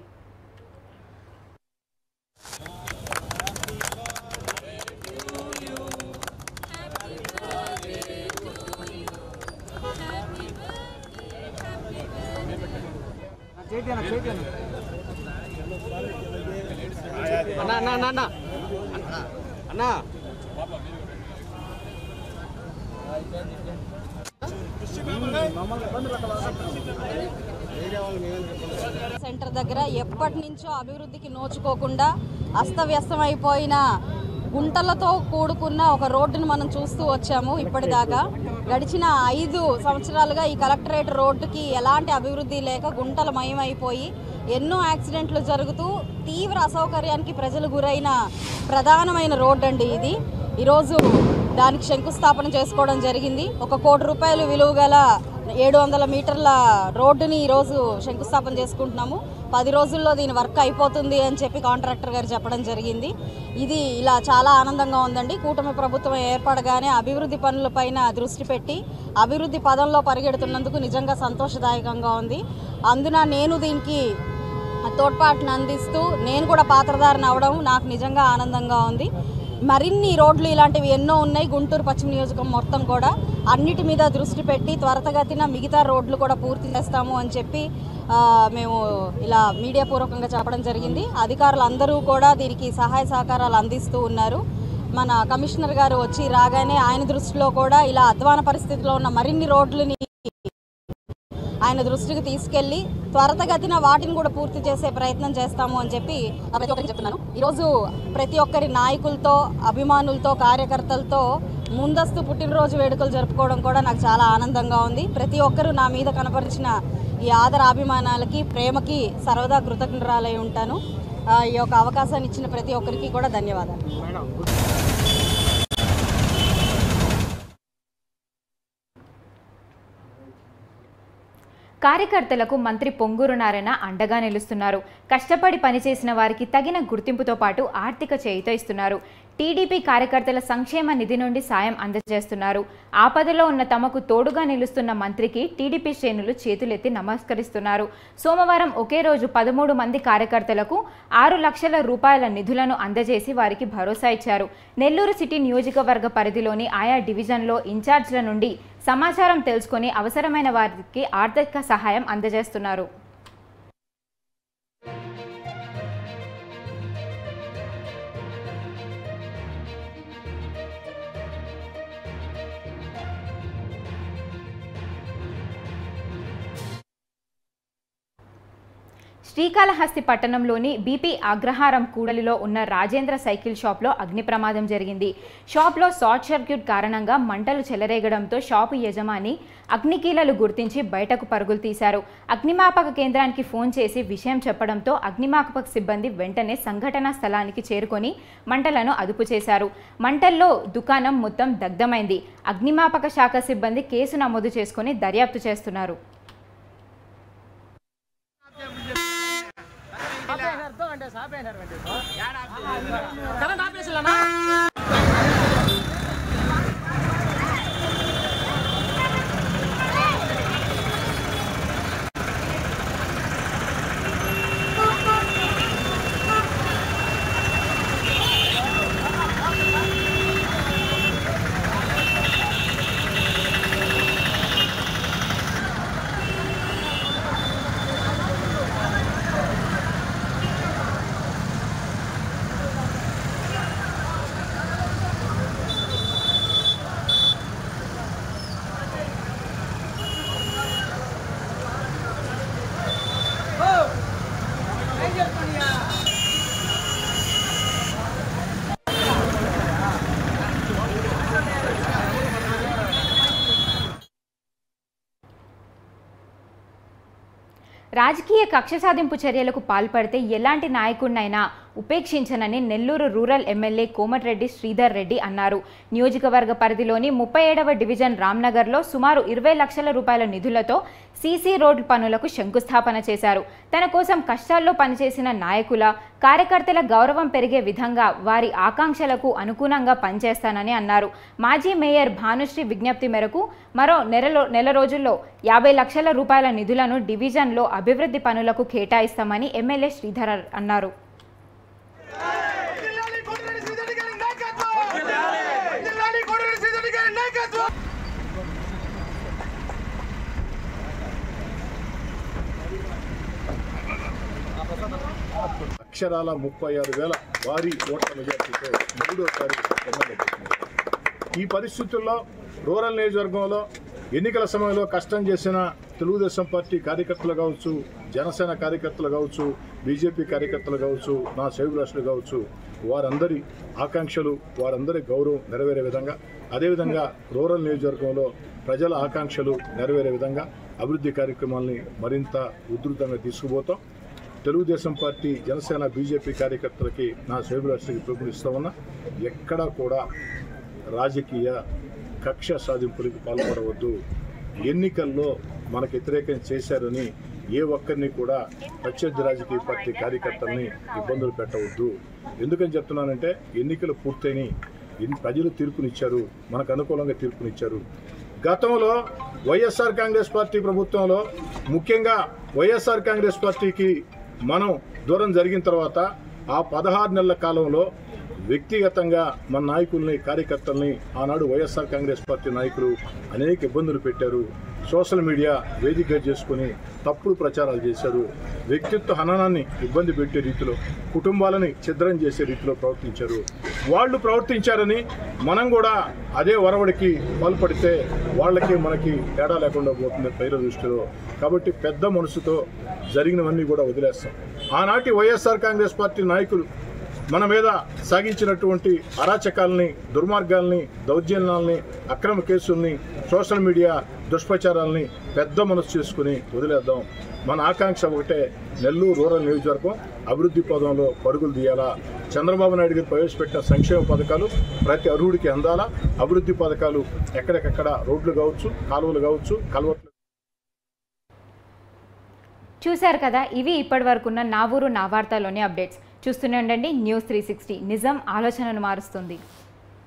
S15: సెంటర్ దగ్గర ఎప్పటి నుంచో అభివృద్ధికి నోచుకోకుండా అస్తవ్యస్తమైపోయిన గుంటలతో కూడుకున్న ఒక రోడ్డును మనం చూస్తూ వచ్చాము. ఇప్పటిదాకా గడిచిన 5 సంవత్సరాలుగా ఈ కలెక్టరేట్ రోడ్డుకి ఎలాంటి అభివృద్ధి లేక గుంటలమయమైపోయి ఎన్నో యాక్సిడెంట్లు జరుగుతూ తీవ్ర అసౌకర్యానికి ప్రజలు గురైన ప్రధానమైన రోడ్డు అండి ఇది. ఈరోజు దానికి శంకుస్థాపన చేసుకోవడం జరిగింది. 1 కోటి రూపాయలు విలువ గల 700 మీటర్ల రోడ్డుని ఈరోజు శంకుస్థాపన చేసుకుంటున్నాము. 10 రోజుల్లో దీని వర్క్ అయిపోతుంది అని చెప్పి కాంట్రాక్టర్ గారు చెప్పడం జరిగింది. ఇది ఇలా చాలా ఆనందంగా ఉందండి. కూటమి ప్రభుత్వం ఏర్పడగానే అభివృద్ధి పనులపైన దృష్టి పెట్టి అభివృద్ధి పదంలో పరిగెడుతున్నందుకు నిజంగా సంతోషదాయకంగా ఉంది. అందున నేను దీనికి తోడ్పాటును అందిస్తూ నేను కూడా పాత్రధారణ అవడం నాకు నిజంగా ఆనందంగా ఉంది. మరిన్ని రోడ్లు ఇలాంటివి ఎన్నో ఉన్నాయి. గుంటూరు పశ్చిమ నియోజకవర్గం మొత్తం కూడా అన్నిటి మీద దృష్టి పెట్టి త్వరితగతిన మిగతా రోడ్లు కూడా పూర్తి చేస్తాము అని చెప్పి మేము ఇలా మీడియా పూర్వకంగా చెప్పడం జరిగింది. అధికారులు అందరూ కూడా దీనికి సహాయ సహకారాలు అందిస్తూ ఉన్నారు. మన కమిషనర్ గారు వచ్చి రాగానే ఆయన దృష్టిలో కూడా ఇలా అధ్వాన పరిస్థితిలో ఉన్న మరిన్ని రోడ్లని ఆయన దృష్టికి తీసుకెళ్లి త్వరితగతిన వాటిని కూడా పూర్తి చేసే ప్రయత్నం చేస్తాము అని చెప్పి ప్రతి ఒక్కరికి చెప్తున్నాను. ఈరోజు ప్రతి ఒక్కరి నాయకులతో, అభిమానులతో, కార్యకర్తలతో ముందస్తు పుట్టినరోజు వేడుకలు జరుపుకోవడం కూడా నాకు చాలా ఆనందంగా ఉంది. ప్రతి ఒక్కరూ నా మీద కనపరిచిన ఈ ఆదరాభిమానాలకి, ప్రేమకి సర్వదా కృతజ్ఞురాలై ఉంటాను. ఈ యొక్క అవకాశాన్ని ఇచ్చిన ప్రతి ఒక్కరికి కూడా ధన్యవాదాలు.
S1: కార్యకర్తలకు మంత్రి పొంగూరు నారాయణ అండగా నిలుస్తున్నారు. కష్టపడి పనిచేసిన వారికి తగిన గుర్తింపుతో పాటు ఆర్థిక చేయూత ఇస్తున్నారు. టీడీపీ కార్యకర్తల సంక్షేమ నిధి నుండి సాయం అందజేస్తున్నారు. ఆపదలో ఉన్న తమకు తోడుగా నిలుస్తున్న మంత్రికి టీడీపీ శ్రేణులు చేతులెత్తి నమస్కరిస్తున్నారు. సోమవారం ఒకే రోజు 13 మంది కార్యకర్తలకు 6 లక్షల రూపాయల నిధులను అందజేసి వారికి భరోసా ఇచ్చారు. నెల్లూరు సిటీ నియోజకవర్గ పరిధిలోని ఆయా డివిజన్లో ఇన్ఛార్జ్ల నుండి సమాచారం తెలుసుకొని అవసరమైన వారికి ఆర్థిక సహాయం అందజేస్తున్నారు. శ్రీకాళహస్తి పట్టణంలోని బీపీ అగ్రహారం కూడలిలో ఉన్న రాజేంద్ర సైకిల్ షాప్లో అగ్ని ప్రమాదం జరిగింది. షాప్లో షార్ట్ సర్క్యూట్ కారణంగా మంటలు చెలరేగడంతో షాపు యజమాని అగ్నికీలలు గుర్తించి బయటకు పరుగులు తీశారు. అగ్నిమాపక కేంద్రానికి ఫోన్ చేసి విషయం చెప్పడంతో అగ్నిమాపక సిబ్బంది వెంటనే సంఘటనా స్థలానికి చేరుకొని మంటలను అదుపు చేశారు. మంటల్లో దుకాణం మొత్తం దగ్ధమైంది. అగ్నిమాపక శాఖ సిబ్బంది కేసు నమోదు చేసుకుని దర్యాప్తు చేస్తున్నారు. రాజకీయ కక్ష సాధింపు చర్యలకు పాల్పడితే ఎలాంటి నాయకుడినైనా ఉపేక్షించనని నెల్లూరు రూరల్ ఎమ్మెల్యే కోమటిరెడ్డి శ్రీధర్ రెడ్డి అన్నారు. నియోజకవర్గ పరిధిలోని 37వ డివిజన్ రామ్నగర్లో సుమారు 20 లక్షల రూపాయల నిధులతో సీసీ రోడ్డు పనులకు శంకుస్థాపన చేశారు. తన కోసం కష్టాల్లో పనిచేసిన నాయకుల, కార్యకర్తల గౌరవం పెరిగే విధంగా వారి ఆకాంక్షలకు అనుగుణంగా పనిచేస్తానని అన్నారు. మాజీ మేయర్ భానుశ్రీ విజ్ఞప్తి మేరకు మరో నెల రోజుల్లో 50 లక్షల రూపాయల నిధులను డివిజన్లో అభివృద్ధి పనులకు కేటాయిస్తామని ఎమ్మెల్యే శ్రీధర్ అన్నారు.
S16: అక్షరాల 36,000 భారీ ఓట్ల మెజార్టీతో మూడోసారి ఎమ్మెల్యే. ఈ పరిస్థితుల్లో రూరల్ నియోజకవర్గంలో ఎన్నికల సమయంలో కష్టం చేసిన తెలుగుదేశం పార్టీ కార్యకర్తలు కావచ్చు, జనసేన కార్యకర్తలు కావచ్చు, బీజేపీ కార్యకర్తలు కావచ్చు, నా సేవకులు కావచ్చు, వారందరి ఆకాంక్షలు, వారందరి గౌరవం నెరవేరే విధంగా, అదేవిధంగా రూరల్ నియోజకవర్గంలో ప్రజల ఆకాంక్షలు నెరవేరే విధంగా అభివృద్ధి కార్యక్రమాల్ని మరింత ఉధృతంగా తీసుకుపోతాం. తెలుగుదేశం పార్టీ, జనసేన, బీజేపీ కార్యకర్తలకి నా సేవకులకి పిలుపునిస్తూ ఉన్నా, ఎక్కడా కూడా రాజకీయ కక్ష సాధింపులకు పాల్పడవద్దు. ఎన్నికల్లో మనకు వ్యతిరేకం చేశారని ఏ ఒక్కరిని కూడా ప్రత్యర్థి రాజకీయ పార్టీ కార్యకర్తల్ని ఇబ్బందులు పెట్టవద్దు. ఎందుకని చెప్తున్నానంటే, ఎన్నికలు పూర్తయినాయి, ప్రజలు తీర్పునిచ్చారు, మనకు అనుకూలంగా తీర్పునిచ్చారు. గతంలో వైఎస్ఆర్ కాంగ్రెస్ పార్టీ ప్రభుత్వంలో ముఖ్యంగా వైఎస్ఆర్ కాంగ్రెస్ పార్టీకి మనం దూరం జరిగిన తర్వాత ఆ 16 నెలల కాలంలో వ్యక్తిగతంగా మన నాయకుల్ని, కార్యకర్తల్ని ఆనాడు వైఎస్ఆర్ కాంగ్రెస్ పార్టీ నాయకులు అనేక ఇబ్బందులు పెట్టారు. సోషల్ మీడియా వేదికగా చేసుకుని తప్పుడు ప్రచారాలు చేశారు. వ్యక్తిత్వ హననాన్ని ఇబ్బంది పెట్టే రీతిలో, కుటుంబాలని ఛిద్రం చేసే రీతిలో ప్రవర్తించారు. వాళ్ళు ప్రవర్తించారని మనం కూడా అదే ఒరవడికి పాల్పడితే వాళ్ళకి మనకి తేడా లేకుండా పోతుంది ప్రజల దృష్టిలో. కాబట్టి పెద్ద మనసుతో జరిగినవన్నీ కూడా వదిలేస్తాం. ఆనాటి వైఎస్ఆర్ కాంగ్రెస్ పార్టీ నాయకులు మన మీద సాగించినటువంటి అరాచకాలని, దుర్మార్గాల్ని, దౌర్జన్యాలని, అక్రమ కేసుల్ని, సోషల్ మీడియా దుష్ప్రచారాలని పెద్ద మనసు చేసుకుని వదిలేద్దాం. మన ఆకాంక్ష ఒకటే, నెల్లూరు రూరల్ నియోజకవర్గం అభివృద్ధి పదంలో పరుగులు తీయాలా. చంద్రబాబు నాయుడు గారు ప్రవేశపెట్టిన సంక్షేమ పథకాలు ప్రతి అర్హుడికి అందాలా. అభివృద్ధి పథకాలు ఎక్కడికక్కడ రోడ్లు కావచ్చు, కాలువలు కావచ్చు, కల్వర్ట్లు.
S1: చూశారు కదా, ఇవి ఇప్పటి వరకున్న నా ఊరు నా వార్తలోని అప్డేట్స్. చూస్తూనే ఉండండి న్యూస్ 360. నిజం ఆలోచనను మారుస్తుంది.